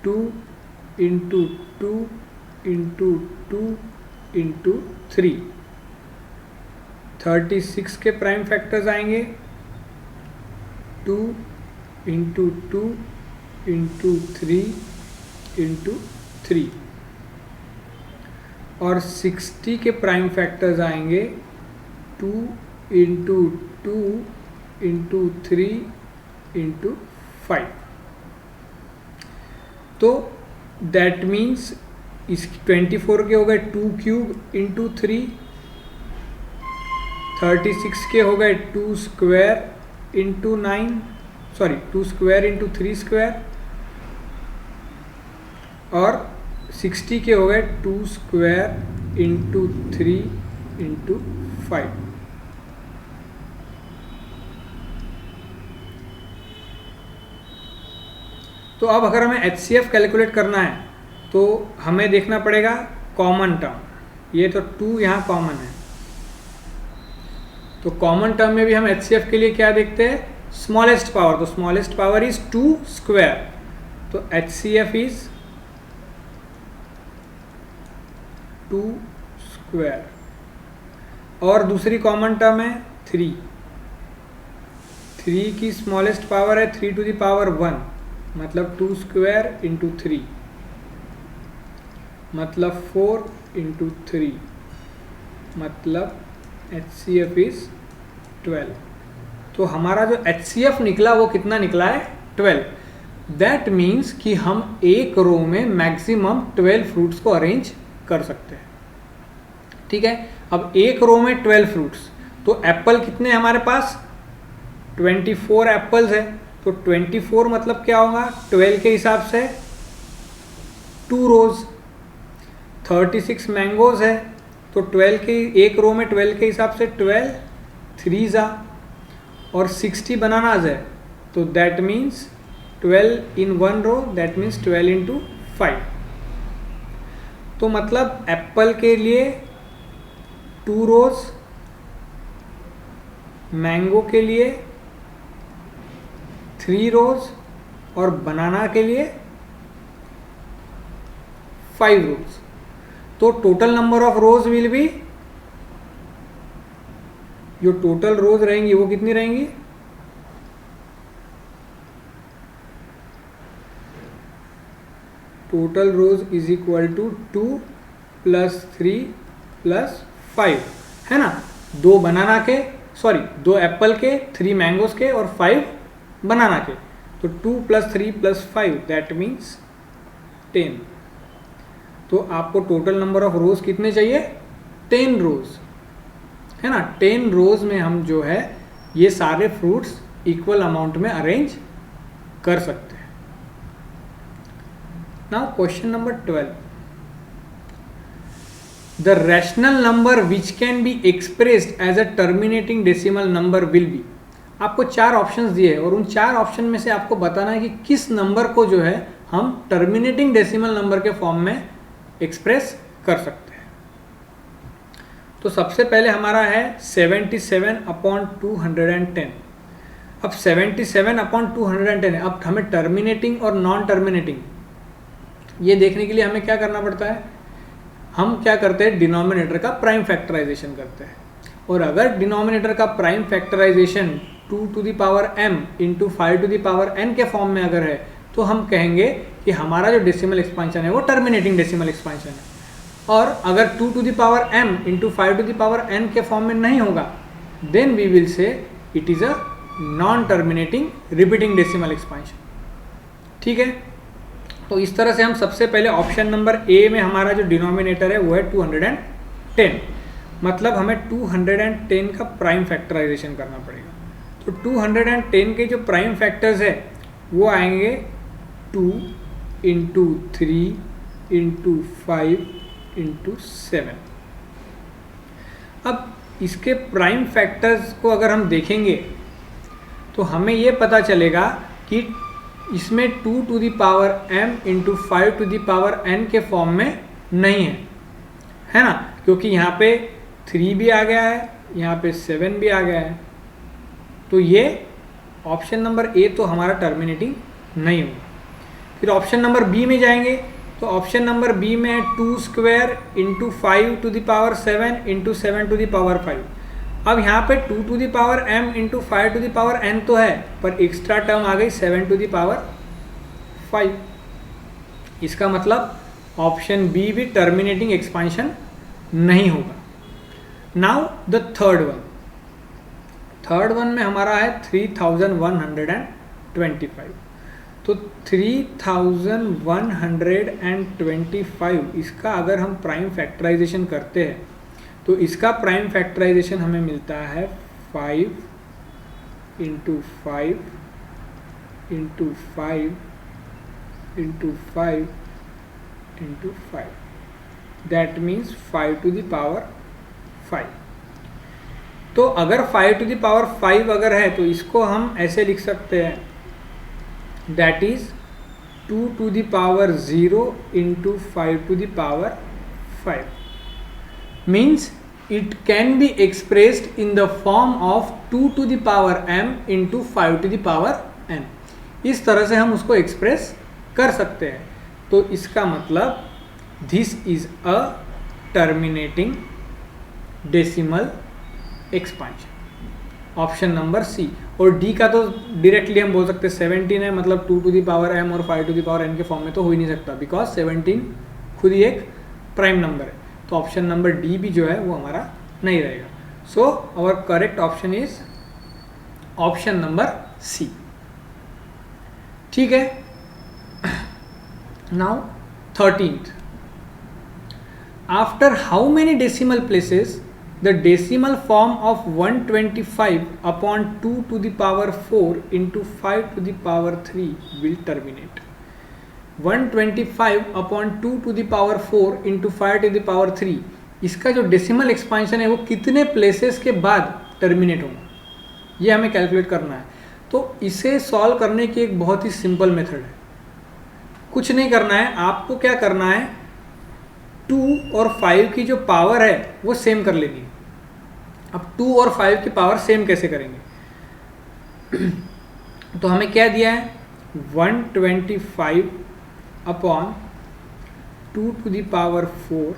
2 इंटू 2 इंटू 2 इंटू 3। 36 के प्राइम फैक्टर्स आएंगे 2 इंटू 2 इंटू 3 इंटू 3 और 60 के प्राइम फैक्टर्स आएंगे 2 इंटू 2 इंटू 3 इंटू 5। तो दैट मीन्स इस 24 के हो गए 2 क्यूब इंटू 3, 36 के हो गए 2 square into 9, sorry 2 square into 3 square, और 60 के हो गए 2 स्क्वायर इंटू 3 इंटू 5। तो अब अगर हमें HCF कैलकुलेट करना है तो हमें देखना पड़ेगा कॉमन टर्म। ये तो 2 यहाँ कॉमन है, तो कॉमन टर्म में भी हम HCF के लिए क्या देखते हैं, स्मॉलेस्ट पावर। तो स्मॉलेस्ट पावर इज 2 स्क्वायर, तो HCF इज 2 स्क्वायर। और दूसरी कॉमन टर्म है 3 की स्मॉलेस्ट पावर है 3 टू द पावर 1, मतलब 2 स्क्वायर इंटू 3, मतलब 4 इंटू 3, मतलब HCF इज 12। तो हमारा जो HCF निकला वो कितना निकला है, 12। दैट मीन्स कि हम एक रो में मैक्सिमम 12 फ्रूट्स को अरेंज कर सकते हैं। ठीक है, अब एक रो में 12 फ्रूट्स, तो एप्पल कितने हैं हमारे पास, 24 एप्पल्स है। तो 24 मतलब क्या होगा, 12 के हिसाब से 2 रोज। 36 मैंगोज है, तो 12 के एक रो में 12 के हिसाब से 12 3 और 60 बनानाज है, तो that means 12 in 1 row, that means 12 into 5। तो मतलब एप्पल के लिए 2 रोज, मैंगो के लिए 3 रोज और बनाना के लिए 5 रोज। तो total number of rows will be, जो टोटल रोज रहेंगी वो कितनी रहेंगी, total rows is equal to 2 plus 3 plus 5, है ना। 2 बनाना के, सॉरी 2 एप्पल के, 3 मैंगोज के और 5 बनाना के, तो 2 प्लस 3 प्लस 5 दैट मीन्स 10। तो आपको टोटल नंबर ऑफ रोज कितने चाहिए, 10 रोज, है ना। 10 रोज में हम जो है ये सारे फ्रूट्स इक्वल अमाउंट में अरेंज कर सकते हैं। Now question number 12, the rational number which can be expressed as a terminating decimal number will be. आपको 4 ऑप्शंस दिए हैं और उन 4 ऑप्शन में से आपको बताना है कि किस नंबर को जो है हम टर्मिनेटिंग डेसिमल नंबर के फॉर्म में एक्सप्रेस कर सकते हैं। तो सबसे पहले हमारा है 77/210। अब 77/210 है। अब हमें टर्मिनेटिंग और नॉन टर्मिनेटिंग ये देखने के लिए हमें क्या करना पड़ता है, हम क्या करते हैं, डिनोमिनेटर का प्राइम फैक्टराइजेशन करते हैं। और अगर डिनोमिनेटर का prime factorization 2 to the power m into 5 to the power n के फॉर्म में अगर है, तो हम कहेंगे कि हमारा जो डेसिमल एक्सपांशन है वो टर्मिनेटिंग डेसिमल एक्सपांशन है। और अगर 2 to the power m into 5 to the power n के फॉर्म में नहीं होगा, then we will say it is a non terminating repeating decimal expansion. ठीक है, तो इस तरह से हम सबसे पहले ऑप्शन नंबर ए में हमारा जो डिनोमिनेटर है वो है 210, मतलब हमें 210 का प्राइम फैक्टराइजेशन करना पड़ेगा। तो 210 के जो प्राइम फैक्टर्स है वो आएंगे 2 इंटू 3 इंटू 5 इंटू 7। अब इसके प्राइम फैक्टर्स को अगर हम देखेंगे तो हमें ये पता चलेगा कि इसमें 2 to the power m into 5 to the power n के फॉर्म में नहीं है ना, क्योंकि यहाँ पे 3 भी आ गया है, यहाँ पे 7 भी आ गया है, तो ये ऑप्शन नंबर ए तो हमारा टर्मिनेटिंग नहीं होगा। फिर ऑप्शन नंबर बी में जाएंगे, तो ऑप्शन नंबर बी में है 2 square into 5 to the power 7 into 7 to the power 5। अब यहाँ पे 2 to the power m into 5 to the power n तो है, पर एक्स्ट्रा टर्म आ गई 7 टू द पावर 5। इसका मतलब ऑप्शन बी भी टर्मिनेटिंग एक्सपांशन नहीं होगा। नाउ द थर्ड वन में हमारा है 3125। तो 3125 इसका अगर हम प्राइम फैक्टराइजेशन करते हैं तो इसका प्राइम फैक्टराइजेशन हमें मिलता है 5 into 5 into 5 into 5 into 5, that means 5 to the power 5। तो अगर 5 टू द पावर 5 अगर है तो इसको हम ऐसे लिख सकते हैं, that is 2 to the power 0 into 5 to the power 5, means it can be expressed in the form of 2 to the power m into 5 to the power n। इस तरह से हम उसको एक्सप्रेस कर सकते हैं। तो इसका मतलब this is a terminating decimal expansion, option number C. और डी का तो डायरेक्टली हम बोल सकते हैं 17 है, मतलब 2 टू द पावर m और 5 टू द पावर n के फॉर्म में तो हो ही नहीं सकता, बिकॉज 17 खुद ही एक प्राइम नंबर है। तो ऑप्शन नंबर डी भी जो है वो हमारा नहीं रहेगा। So our correct option is option number C. ठीक है, now 13th, after how many decimal places the decimal form of 125 upon 2 to the power 4 into 5 to the power 3 will terminate. 125 upon 2 to the power 4 into 5 to the power 3, इसका जो decimal expansion है वो कितने places के बाद terminate होगा, ये हमें कैलकुलेट करना है। तो इसे सॉल्व करने की एक बहुत ही सिंपल मेथड है, कुछ नहीं करना है, आपको क्या करना है 2 और 5 की जो पावर है वो सेम कर लेनी है। अब 2 और 5 की पावर सेम कैसे करेंगे तो हमें क्या दिया है 125 upon 2 to the power 4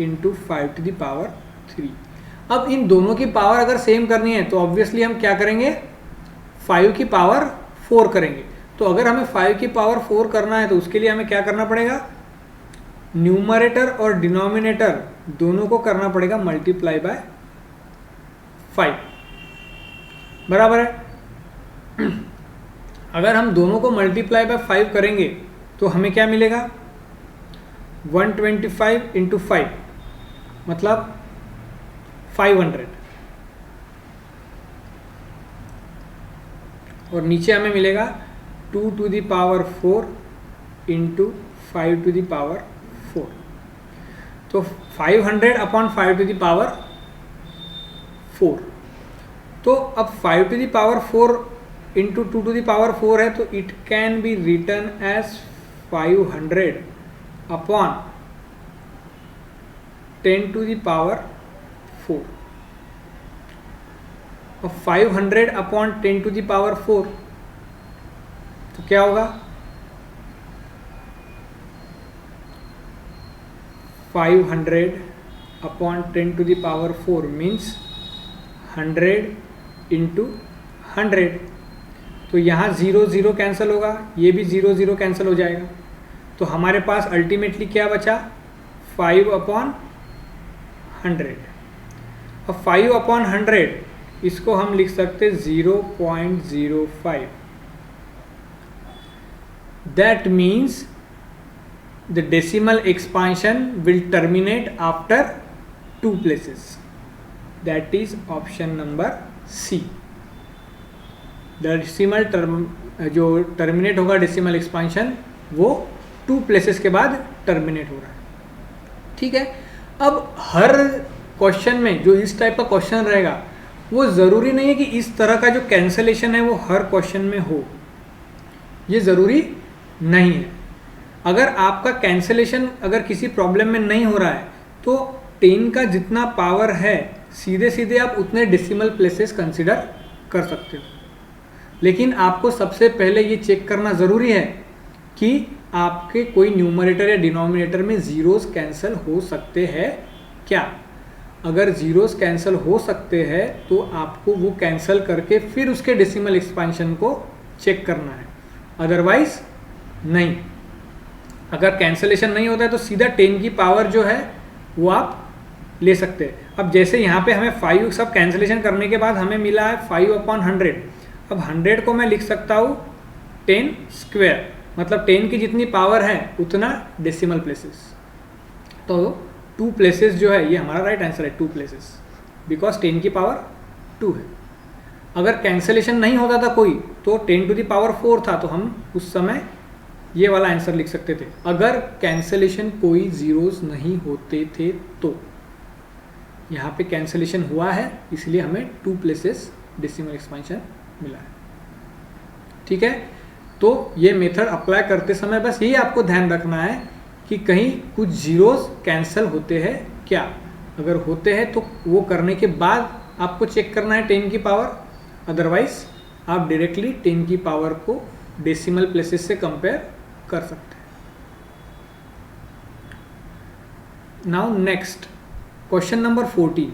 into 5 to the power 3। अब इन दोनों की पावर अगर सेम करनी है तो ऑब्वियसली हम क्या करेंगे 5 की पावर 4 करेंगे। तो अगर हमें 5 की पावर 4 करना है तो उसके लिए हमें क्या करना पड़ेगा, न्यूमरेटर और डिनोमिनेटर दोनों को करना पड़ेगा मल्टीप्लाई बाय 5, बराबर है। अगर हम दोनों को मल्टीप्लाई बाय 5 करेंगे तो हमें क्या मिलेगा 125 इंटू 5 मतलब 500, और नीचे हमें मिलेगा 2 to the power 4 into 5 to the power 4। तो 500 अपॉन 5 टू द पावर 4। तो अब 5 to the power 4 into 2 to the power 4 है, तो it can be written as 500 upon 10 to the power 4। और 500 अपॉन 10 टू द पावर 4 तो क्या होगा 500 upon 10 to the power 4 means 100 into 100। तो यहाँ 0 0 कैंसिल होगा, ये भी 0 0 कैंसिल हो जाएगा। तो हमारे पास अल्टीमेटली क्या बचा 5 अपॉन 100। अब 5 अपॉन 100 इसको हम लिख सकते 0.05। That means the decimal expansion will terminate after 2 places, that is option number C. Decimal जो टर्मिनेट होगा डेसिमल एक्सपांशन वो 2 प्लेसेस के बाद टर्मिनेट हो रहा है। ठीक है, अब हर क्वेश्चन में जो इस टाइप का क्वेश्चन रहेगा वो ज़रूरी नहीं है कि इस तरह का जो कैंसलेशन है वो हर क्वेश्चन में हो। ये ज़रूरी नहीं है। अगर आपका कैंसलेशन अगर किसी प्रॉब्लम में नहीं हो रहा है तो 10 का जितना पावर है सीधे सीधे आप उतने डेसिमल प्लेसेस कंसिडर कर सकते हो। लेकिन आपको सबसे पहले ये चेक करना ज़रूरी है कि आपके कोई न्यूमरेटर या डिनोमिनेटर में ज़ीरोस कैंसिल हो सकते हैं क्या। अगर ज़ीरोस कैंसिल हो सकते हैं तो आपको वो कैंसिल करके फिर उसके डेसिमल एक्सपेंशन को चेक करना है, अदरवाइज नहीं। अगर कैंसलेशन नहीं होता है तो सीधा 10 की पावर जो है वो आप ले सकते हैं। अब जैसे यहाँ पे हमें 5 सब कैंसलेशन करने के बाद हमें मिला है 5/100। अब 100 को मैं लिख सकता हूँ 10 स्क्वायर, मतलब 10 की जितनी पावर है उतना डेसिमल प्लेसेस। तो 2 प्लेसेस जो है ये हमारा राइट आंसर है, 2 प्लेसेस, बिकॉज 10 की पावर 2 है। अगर कैंसलेशन नहीं होता था कोई तो 10 टू द पावर 4 था, तो हम उस समय ये वाला आंसर लिख सकते थे। अगर कैंसलेशन कोई ज़ीरोस नहीं होते थे तो यहाँ पे कैंसलेशन हुआ है इसलिए हमें 2 प्लेसेस डेसिमल एक्सपेंशन मिला है। ठीक है, तो ये मेथड अप्लाई करते समय बस यही आपको ध्यान रखना है कि कहीं कुछ ज़ीरोस कैंसिल होते हैं क्या। अगर होते हैं तो वो करने के बाद आपको चेक करना है 10 की पावर, अदरवाइज आप डायरेक्टली 10 की पावर को डेसिमल प्लेसेस से कंपेयर कर सकते हैं। Now next question number 14।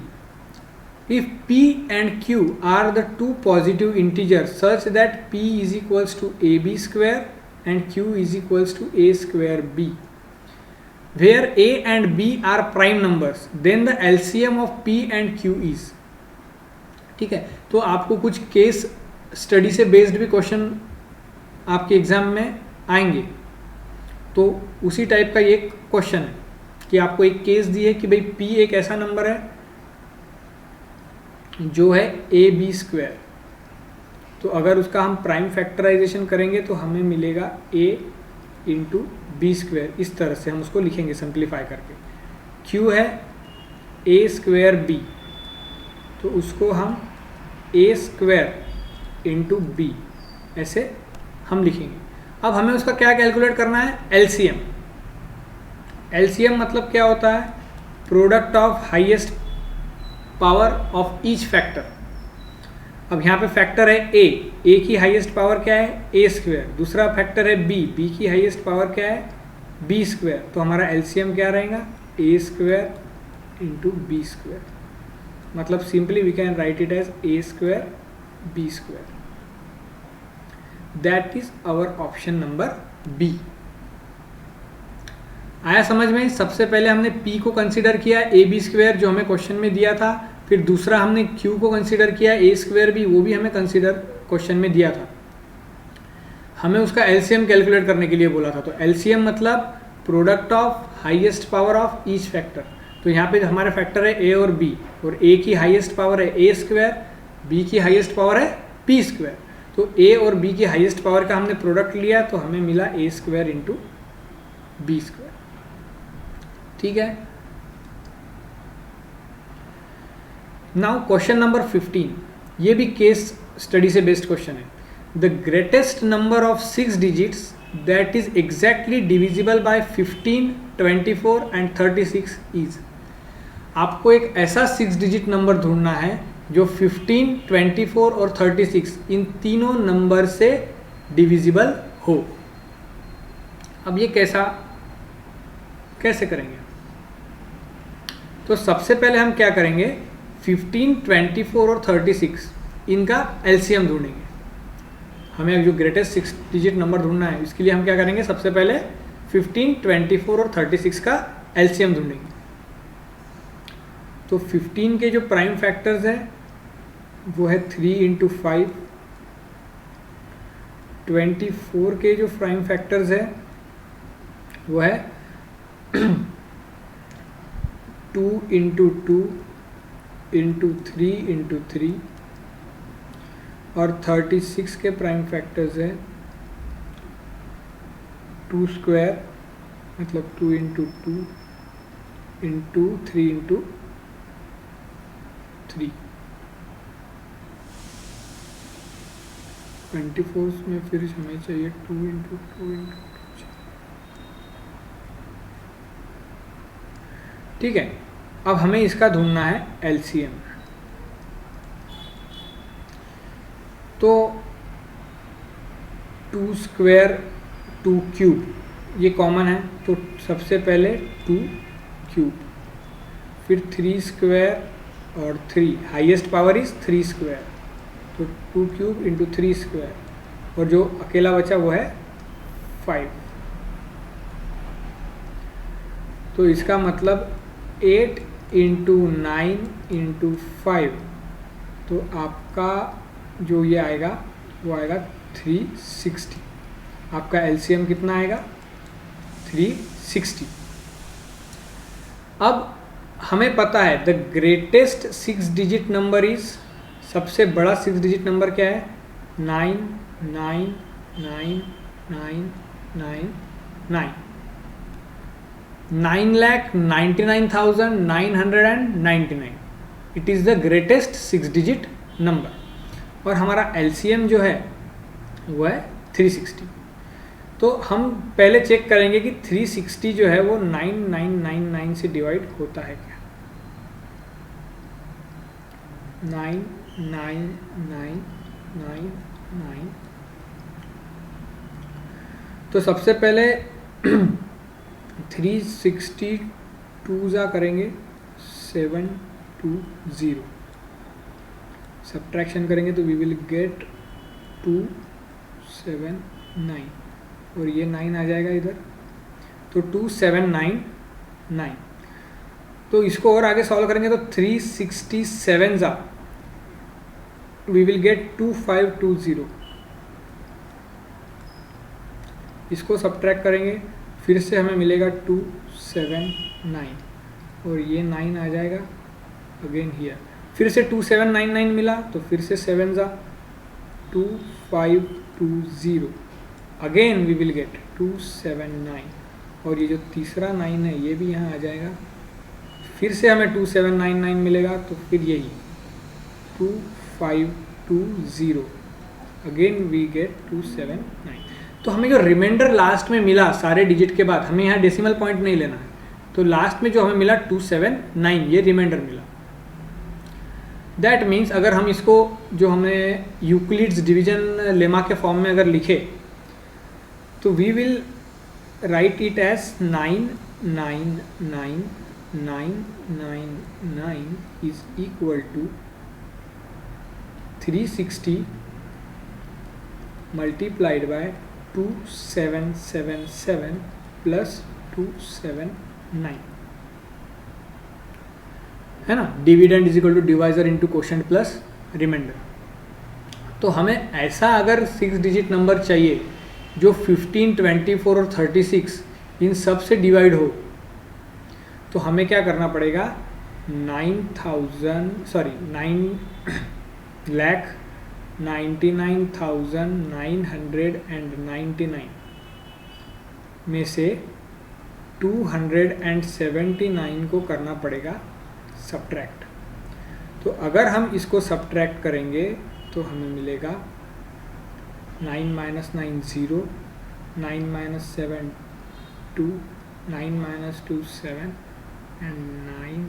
If p and q are the two positive integers such that p is equals to ab square and q is equals to a square b, where a and b are prime numbers, then the LCM of p and q is। ठीक है, तो आपको कुछ case study से based भी question आपके exam में आएंगे। तो उसी टाइप का ये क्वेश्चन है कि आपको एक केस दी है कि भाई p एक ऐसा नंबर है जो है ए बी स्क्वायर, तो अगर उसका हम प्राइम फैक्टराइजेशन करेंगे तो हमें मिलेगा a इंटू बी स्क्वायर। इस तरह से हम उसको लिखेंगे सिंप्लीफाई करके। q है a स्क्वायर b, तो उसको हम a स्क्वायर इंटू बी ऐसे हम लिखेंगे। अब हमें उसका क्या कैलकुलेट करना है, LCM। LCM मतलब क्या होता है, product of highest power of each factor. अब यहाँ पे फैक्टर है a की हाईएस्ट पावर क्या है a स्क्वायर, दूसरा फैक्टर है b की हाईएस्ट पावर क्या है b स्क्वायर। तो हमारा LCM क्या रहेगा, a square into B square. मतलब simply we can write it as a square b square. That is our option number B. आया समझ में। सबसे पहले हमने p को कंसीडर किया ए बी स्क्वायर जो हमें क्वेश्चन में दिया था, फिर दूसरा हमने q को कंसीडर किया ए स्क्वायर बी, वो भी हमें कंसीडर क्वेश्चन में दिया था। हमें उसका LCM कैलकुलेट करने के लिए बोला था। तो LCM मतलब product of highest power of each factor. तो यहाँ पे हमारे फैक्टर है a और b, और a की हाईएस्ट पावर है a स्क्वायर, b की हाईएस्ट पावर है p स्क्वायर। तो a और b की हाईएस्ट पावर का हमने प्रोडक्ट लिया तो हमें मिला a square into B square. ठीक है, नाउ क्वेश्चन नंबर 15। ये भी केस स्टडी से बेस्ड क्वेश्चन है। The greatest number of 6 digits that is exactly divisible by 15, 24 and 36 इज। आपको एक ऐसा 6 डिजिट नंबर ढूंढना है जो 15, 24 और 36 इन तीनों नंबर से डिविजिबल हो। अब ये कैसे करेंगे, तो सबसे पहले हम क्या करेंगे, 15, 24 और 36 इनका LCM ढूंढेंगे। हमें जो ग्रेटेस्ट 6 डिजिट नंबर ढूंढना है इसके लिए हम क्या करेंगे, सबसे पहले 15, 24 और 36 का LCM ढूंढेंगे। तो 15 के जो प्राइम फैक्टर्स है वो है 3 इंटू 5। 24 के जो प्राइम फैक्टर्स है वो है 2 इंटू 2 इंटू 3 इंटू 3, और 36 के प्राइम फैक्टर्स है 2 स्क्वायर मतलब 2 इंटू 2 इंटू 3 इंटू 3। 24 में फिर हमें चाहिए 2 इंटू 2 इंटू, ठीक है। अब हमें इसका ढूंढना है एलसीएम। तो 2 स्क्वायर 2 क्यूब ये कॉमन है, तो सबसे पहले 2 क्यूब, फिर 3 स्क्वायर और 3, हाईएस्ट पावर इज 3 स्क्वायर, तो 2 क्यूब इंटू 3 स्क्वायर, और जो अकेला बचा वो है 5। तो इसका मतलब 8 इंटू 9 इंटू 5, तो आपका जो ये आएगा वो आएगा 360। आपका एलसीएम कितना आएगा? 360। अब हमें पता है the greatest 6 digit number is, सबसे बड़ा 6 डिजिट नंबर क्या है? 9999999। 9,99,999। It is the greatest 6 digit number, और हमारा एलसीएम जो है वो है 360। तो हम पहले चेक करेंगे कि 360 जो है वो 9999 से डिवाइड होता है क्या। 99999। तो सबसे पहले 362 जा करेंगे 720, सब्ट्रैक्शन करेंगे तो वी विल गेट 279, और ये 9 आ जाएगा इधर, तो 2799। तो इसको और आगे सॉल्व करेंगे तो 367 जा वी विल गेट 2520। इसको सब्ट्रैक्ट करेंगे, फिर से हमें मिलेगा 279, और ये 9 आ जाएगा अगेन हियर, फिर से 2799 मिला, तो फिर से 7 जा 2520, अगेन वी विल गेट 279, और ये जो तीसरा 9 है ये भी यहाँ आ जाएगा, फिर से हमें 2799 मिलेगा, तो फिर यही 2520, अगेन वी गेट 279। तो हमें जो रिमाइंडर लास्ट में मिला सारे डिजिट के बाद, हमें यहाँ डेसिमल पॉइंट नहीं लेना है, तो लास्ट में जो हमें मिला 279 ये रिमाइंडर मिला। दैट मीन्स अगर हम इसको जो हमें यूक्लिड्स डिवीजन लेमा के फॉर्म में अगर लिखे, तो we will write it as 99999 is equal to 360 multiplied by 2777 plus 279, है ना। Dividend is equal to divisor into quotient plus remainder. तो हमें ऐसा अगर 6 डिजिट नंबर चाहिए जो 15, 24 और 36 इन सब से डिवाइड हो, तो हमें क्या करना पड़ेगा? 9,99,999 में से 279 को करना पड़ेगा सब्ट्रैक्ट। तो अगर हम इसको सब्ट्रैक्ट करेंगे तो हमें मिलेगा 9 - 9 0, 9 - 7 2, 9 - 2 7 and 9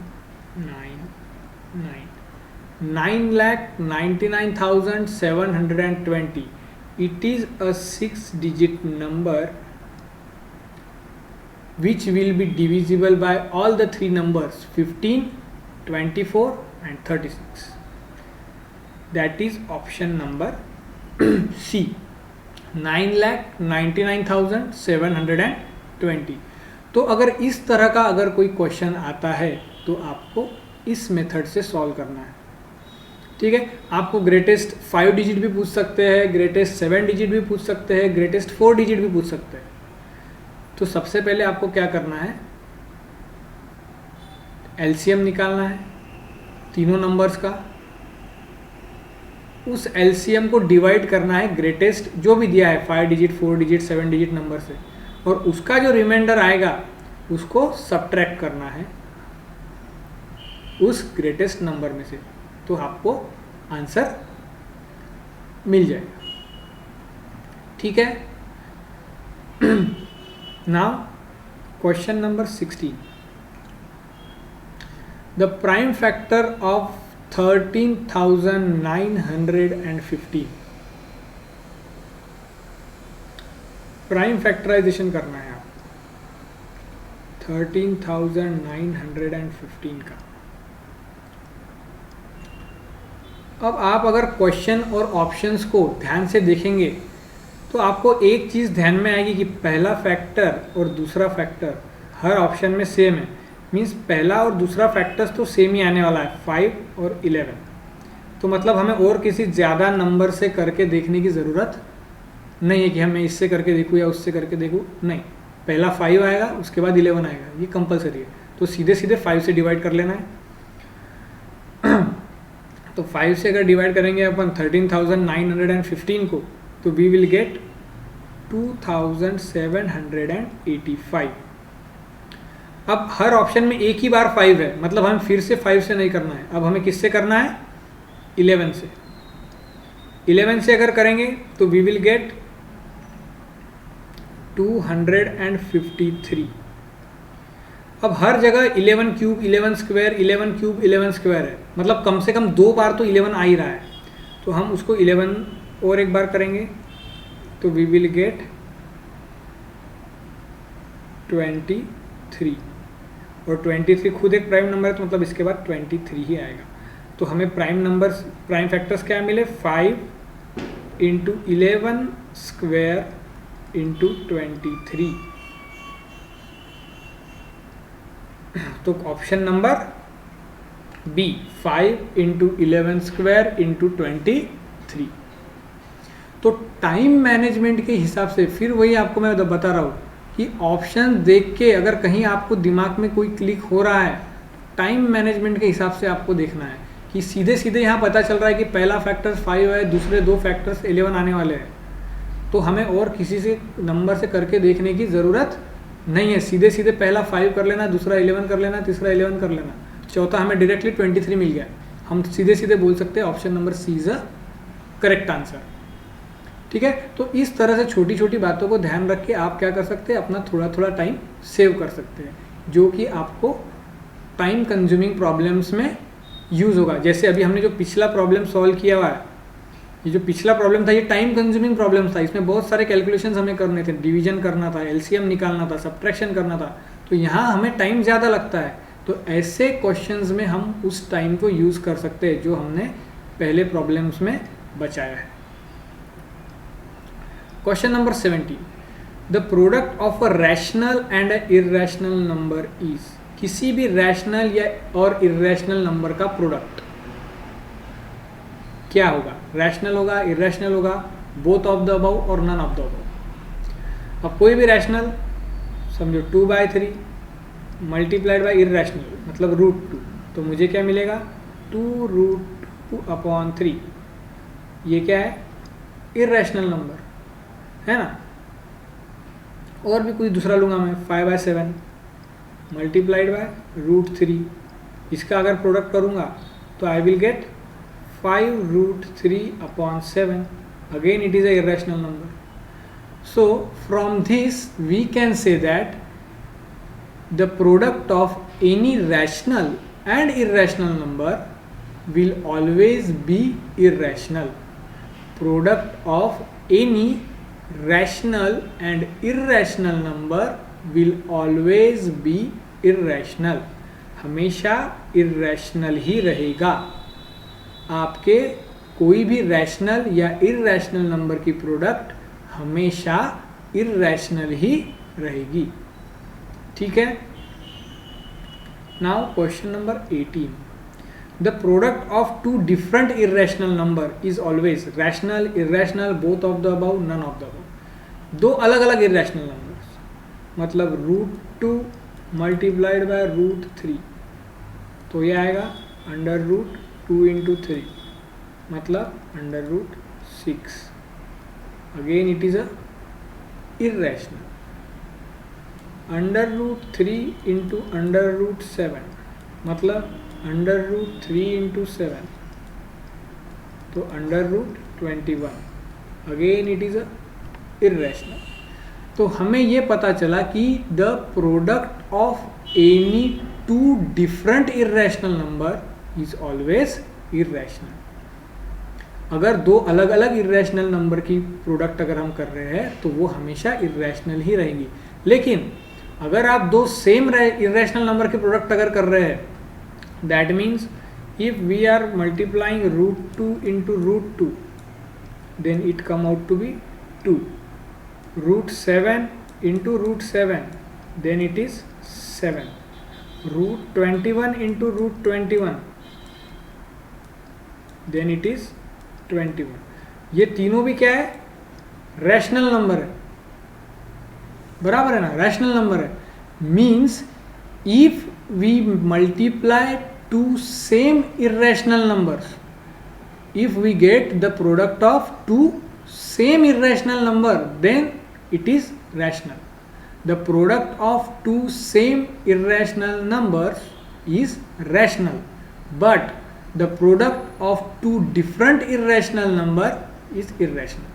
9 9, 9,99,720. It is a 6-digit number which will be divisible by all the 3 numbers 15, 24 and 36. That is option number C, 9,99,720. तो अगर इस तरह का अगर कोई क्वेश्चन आता है तो आपको इस मेथड से सॉल्व करना है, ठीक है। आपको ग्रेटेस्ट 5 डिजिट भी पूछ सकते हैं, ग्रेटेस्ट 7 डिजिट भी पूछ सकते हैं, ग्रेटेस्ट 4 डिजिट भी पूछ सकते हैं। तो सबसे पहले आपको क्या करना है? एलसीएम निकालना है तीनों नंबर्स का, उस एलसीएम को डिवाइड करना है ग्रेटेस्ट जो भी दिया है 5 डिजिट, 4 डिजिट, 7 डिजिट नंबर से, और उसका जो रिमाइंडर आएगा उसको सब्ट्रैक्ट करना है उस ग्रेटेस्ट नंबर में से, तो आपको आंसर मिल जाएगा। ठीक है। Now question number 16, the prime factor of 13,915। Prime factorization करना है आप 13,915 का। अब आप अगर क्वेश्चन और ऑप्शंस को ध्यान से देखेंगे तो आपको एक चीज़ ध्यान में आएगी कि पहला फैक्टर और दूसरा फैक्टर हर ऑप्शन में सेम है। मीन्स पहला और दूसरा फैक्टर्स तो सेम ही आने वाला है, 5 और 11। तो मतलब हमें और किसी ज़्यादा नंबर से करके देखने की ज़रूरत नहीं है कि हमें इससे करके देखूँ या उससे करके देखूँ, नहीं। पहला 5 आएगा, उसके बाद 11 आएगा, ये कंपलसरी है। तो सीधे सीधे 5 से डिवाइड कर लेना है। तो 5 से अगर डिवाइड करेंगे अपन 13,915 को, तो वी विल गेट 2,785। अब हर ऑप्शन में एक ही बार 5 है, मतलब हमें फिर से 5 से नहीं करना है। अब हमें किससे करना है? 11 से। 11 से अगर करेंगे तो वी विल गेट 253। अब हर जगह 11 क्यूब 11 स्क्वायर 11 क्यूब 11 स्क्वायर है, मतलब कम से कम 2 बार तो 11 आ ही रहा है। तो हम उसको 11 और एक बार करेंगे तो वी विल गेट 23। और 23 खुद एक प्राइम नंबर है, तो मतलब इसके बाद 23 ही आएगा। तो हमें प्राइम फैक्टर्स क्या मिले? 5 इंटू 11 स्क्वायर इंटू 23। तो option number B 5 into 11 square into 23। तो टाइम मैनेजमेंट के हिसाब से फिर वही आपको मैं बता रहा हूँ कि ऑप्शन देख के अगर कहीं आपको दिमाग में कोई क्लिक हो रहा है, टाइम मैनेजमेंट के हिसाब से आपको देखना है कि सीधे सीधे यहाँ पता चल रहा है कि पहला फैक्टर 5 है, दूसरे 2 फैक्टर्स 11 आने वाले हैं, तो हमें और किसी से नंबर से करके देखने की ज़रूरत नहीं है। सीधे सीधे पहला 5 कर लेना, दूसरा 11 कर लेना, तीसरा 11 कर लेना, चौथा हमें डायरेक्टली 23 मिल गया। हम सीधे सीधे बोल सकते हैं option number C is a correct answer. ठीक है, तो इस तरह से छोटी छोटी बातों को ध्यान रख के आप क्या कर सकते हैं, अपना थोड़ा थोड़ा टाइम सेव कर सकते हैं, जो कि आपको टाइम कंज्यूमिंग प्रॉब्लम्स में यूज़ होगा। जैसे अभी हमने जो पिछला प्रॉब्लम सॉल्व किया हुआ है, ये जो पिछला प्रॉब्लम था ये टाइम कंज्यूमिंग प्रॉब्लम था। इसमें बहुत सारे कैलकुलेशंस हमें करने थे, डिवीजन करना था, एलसीएम निकालना था, सब्ट्रैक्शन करना था, तो यहाँ हमें टाइम ज़्यादा लगता है। तो ऐसे क्वेश्चंस में हम उस टाइम को यूज़ कर सकते हैं जो हमने पहले प्रॉब्लम्स में बचाया है। Question number 17, the product of a rational and a irrational number is. किसी भी रैशनल या और इर्रेशनल नंबर का प्रोडक्ट क्या होगा? रैशनल होगा, इर्रेशनल होगा, बोथ ऑफ द अबव और नन ऑफ द अबव। अब कोई भी रैशनल समझो 2/3 मल्टीप्लाइड बाई इर्रेशनल मतलब √2, तो मुझे क्या मिलेगा? 2√2/3। ये क्या है? इर्रेशनल नंबर है ना। और भी कोई दूसरा लूँगा मैं, 5/7 मल्टीप्लाइड बाय √3। इसका अगर प्रोडक्ट करूँगा तो I will get 5√3/7. Again it is a irrational number. So from this we can say that the product of any rational and irrational number will always be irrational. Product of any rational and irrational number will always be irrational. हमेशा irrational ही रहेगा। आपके कोई भी rational या irrational number की product हमेशा irrational ही रहेगी। ठीक है। Now question number 18, the product of 2 different irrational number is always rational, irrational, both of the above, none of the above. 2 अलग अलग इर्रेशनल नंबर्स मतलब √2 मल्टीप्लाइड बाय √3, तो ये आएगा √2 into 3 मतलब √6। Again it is a irrational. √3 into √7 मतलब √3 into 7 तो √21। Again it is a irrational. तो हमें ये पता चला कि the product of any two different irrational number is always irrational. अगर दो अलग अलग इर्रेशनल नंबर की प्रोडक्ट अगर हम कर रहे हैं तो वो हमेशा इर्रेशनल ही रहेंगी। लेकिन अगर आप दो सेम इर्रेशनल नंबर की प्रोडक्ट अगर कर रहे हैं, that means if we are multiplying √2 into √2, then it come out to be 2. √7 into √7, then it is 7. √21 into √21, then it is 21. ये तीनों भी क्या है? रैशनल नंबर है, बराबर है ना, रैशनल नंबर है। Means if we multiply two same irrational numbers, if we get the product of two same irrational number, then it is rational. The product of two same irrational numbers is rational, but the product of two different irrational number is irrational.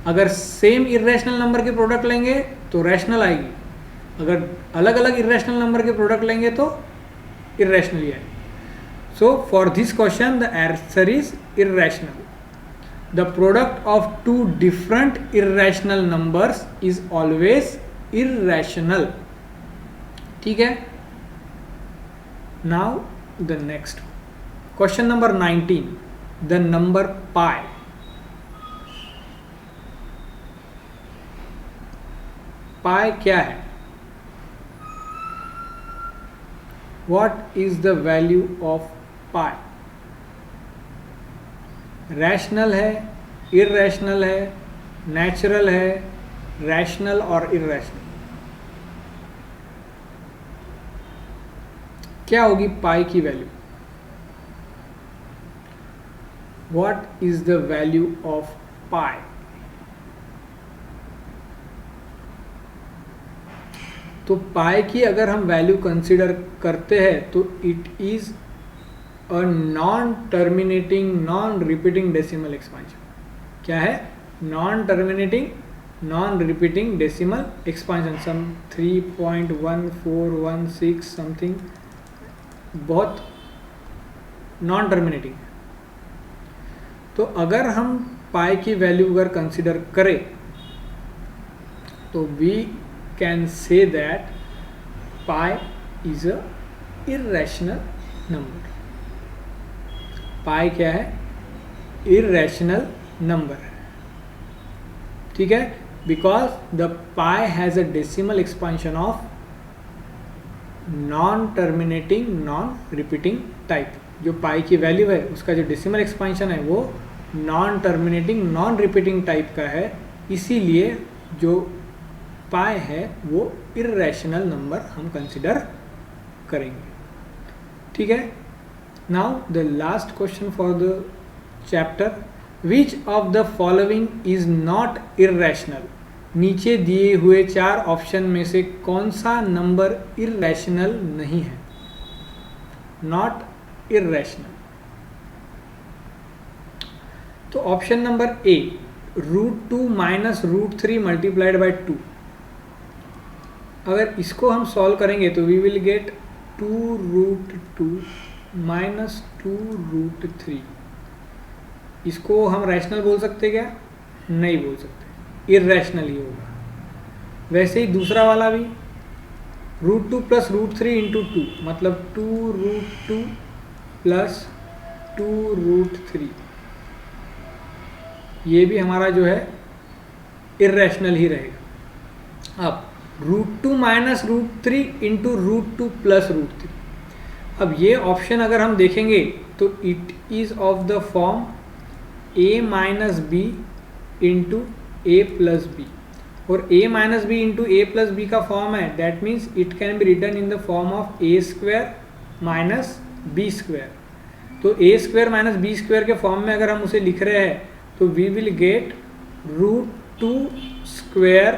अगर same irrational number के product लेंगे तो rational आएगी, अगर अलग अलग irrational number के product लेंगे तो इर्रेशनल ही आएगी। So for this question the answer is irrational. The product of two different irrational numbers is always irrational. ठीक है, now the next question number 19, the number pi. Pi क्या है? What is the value of pi? Rational है, irrational है, natural है, rational और irrational. क्या होगी पाई की value? What is the value of pi? तो पाई की अगर हम वैल्यू कंसिडर करते हैं तो it is a non terminating non repeating decimal expansion. क्या है? Non terminating non repeating decimal expansion. Some 3.1416 something, बहुत नॉन टर्मिनेटिंग। तो अगर हम पाई की वैल्यू अगर कंसिडर करें तो we can say that pi is a irrational number. pi क्या है? irrational number है, ठीक है, because the pi has a decimal expansion of non terminating non repeating type। जो pi की वैल्यू है उसका जो डेसिमल एक्सपांशन है वो non terminating non repeating type का है, इसीलिए जो पाई है वो इर्रेशनल नंबर हम कंसिडर करेंगे। ठीक है, now the last question for the chapter, which of the following is not irrational. नीचे दिए हुए 4 ऑप्शन में से कौन सा नंबर इर्रेशनल नहीं है? Not irrational. तो option number A, √2 minus √3 multiplied by 2। अगर इसको हम सॉल्व करेंगे तो वी विल गेट 2√2 माइनस 2√3। इसको हम रैशनल बोल सकते क्या? नहीं बोल सकते, इर्रेशनल ही होगा। वैसे ही दूसरा वाला भी √2 प्लस √3 इंटू 2 मतलब 2√2 प्लस 2√3, ये भी हमारा जो है इर्रेशनल ही रहेगा। अब √2 माइनस √3 इंटू √2 प्लस √3। अब ये ऑप्शन अगर हम देखेंगे तो it is of the form a minus B into A plus B, और a minus B into A plus B का फॉर्म है, that means it can be written in the form of a² minus b²। तो a² minus b² के form में अगर हम उसे लिख रहे हैं तो वी विल गेट √2²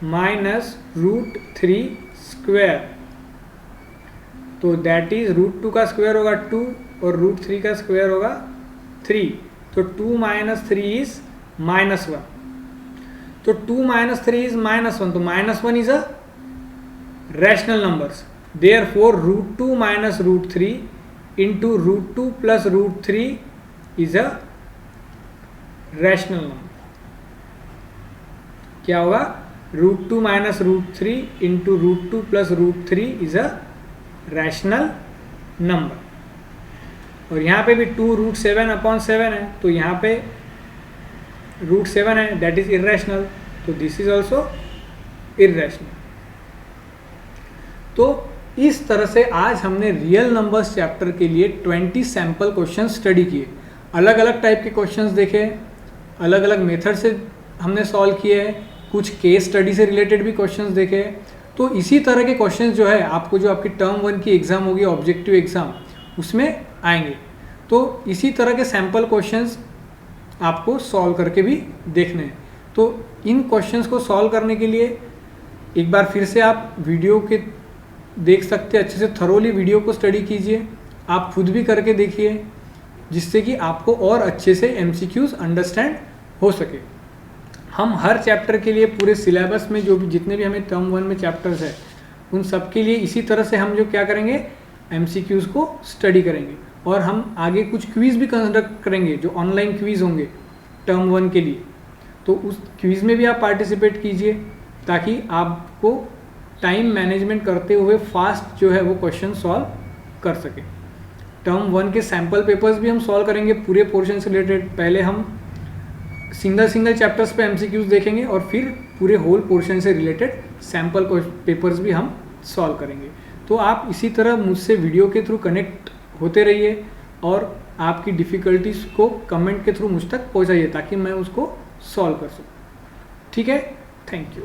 माइनस √3²। तो दैट इज √2 का स्क्वायर होगा 2 और √3 का स्क्वायर होगा 3। तो 2 माइनस 3 इज -1। तो 2 - 3 इज -1, तो -1 is a rational numbers, therefore √2 - √3 into √2 + √3 is a rational number. क्या होगा? √2 - √3 into √2 + √3 is a rational number. और यहाँ पे भी 2√7/7 है, तो यहाँ पे √7 है, दैट इज इरेशनल, तो दिस इज ऑल्सो इरेशनल। तो इस तरह से आज हमने रियल नंबर्स चैप्टर के लिए 20 सैम्पल क्वेश्चन स्टडी किए। अलग अलग टाइप के क्वेश्चंस देखे, अलग अलग मेथड से हमने सॉल्व किए हैं, कुछ केस स्टडी से रिलेटेड भी क्वेश्चंस देखे। तो इसी तरह के क्वेश्चंस जो है आपको, जो आपकी टर्म 1 की एग्ज़ाम होगी ऑब्जेक्टिव एग्ज़ाम, उसमें आएंगे। तो इसी तरह के सैम्पल क्वेश्चंस आपको सॉल्व करके भी देखने हैं। तो इन क्वेश्चंस को सॉल्व करने के लिए एक बार फिर से आप वीडियो के देख सकते हैं, अच्छे से थरोली वीडियो को स्टडी कीजिए, आप खुद भी करके देखिए, जिससे कि आपको और अच्छे से MCQs अंडरस्टैंड हो सके। हम हर चैप्टर के लिए पूरे सिलेबस में जो भी जितने भी हमें टर्म 1 में चैप्टर्स है, उन सब के लिए इसी तरह से हम जो क्या करेंगे, MCQs को स्टडी करेंगे। और हम आगे कुछ क्विज़ भी कंडक्ट करेंगे, जो ऑनलाइन क्विज़ होंगे टर्म 1 के लिए। तो उस क्विज़ में भी आप पार्टिसिपेट कीजिए, ताकि आपको टाइम मैनेजमेंट करते हुए फास्ट जो है वो क्वेश्चन सॉल्व कर सके। टर्म 1 के सैम्पल पेपर्स भी हम सॉल्व करेंगे पूरे पोर्शन से रिलेटेड। पहले हम सिंगल चैप्टर्स पे MCQs देखेंगे और फिर पूरे होल पोर्शन से रिलेटेड सैम्पल पेपर्स भी हम सॉल्व करेंगे। तो आप इसी तरह मुझसे वीडियो के थ्रू कनेक्ट होते रहिए और आपकी डिफ़िकल्टीज़ को कमेंट के थ्रू मुझ तक पहुंचाइए, ताकि मैं उसको सॉल्व कर सकूं। ठीक है, थैंक यू।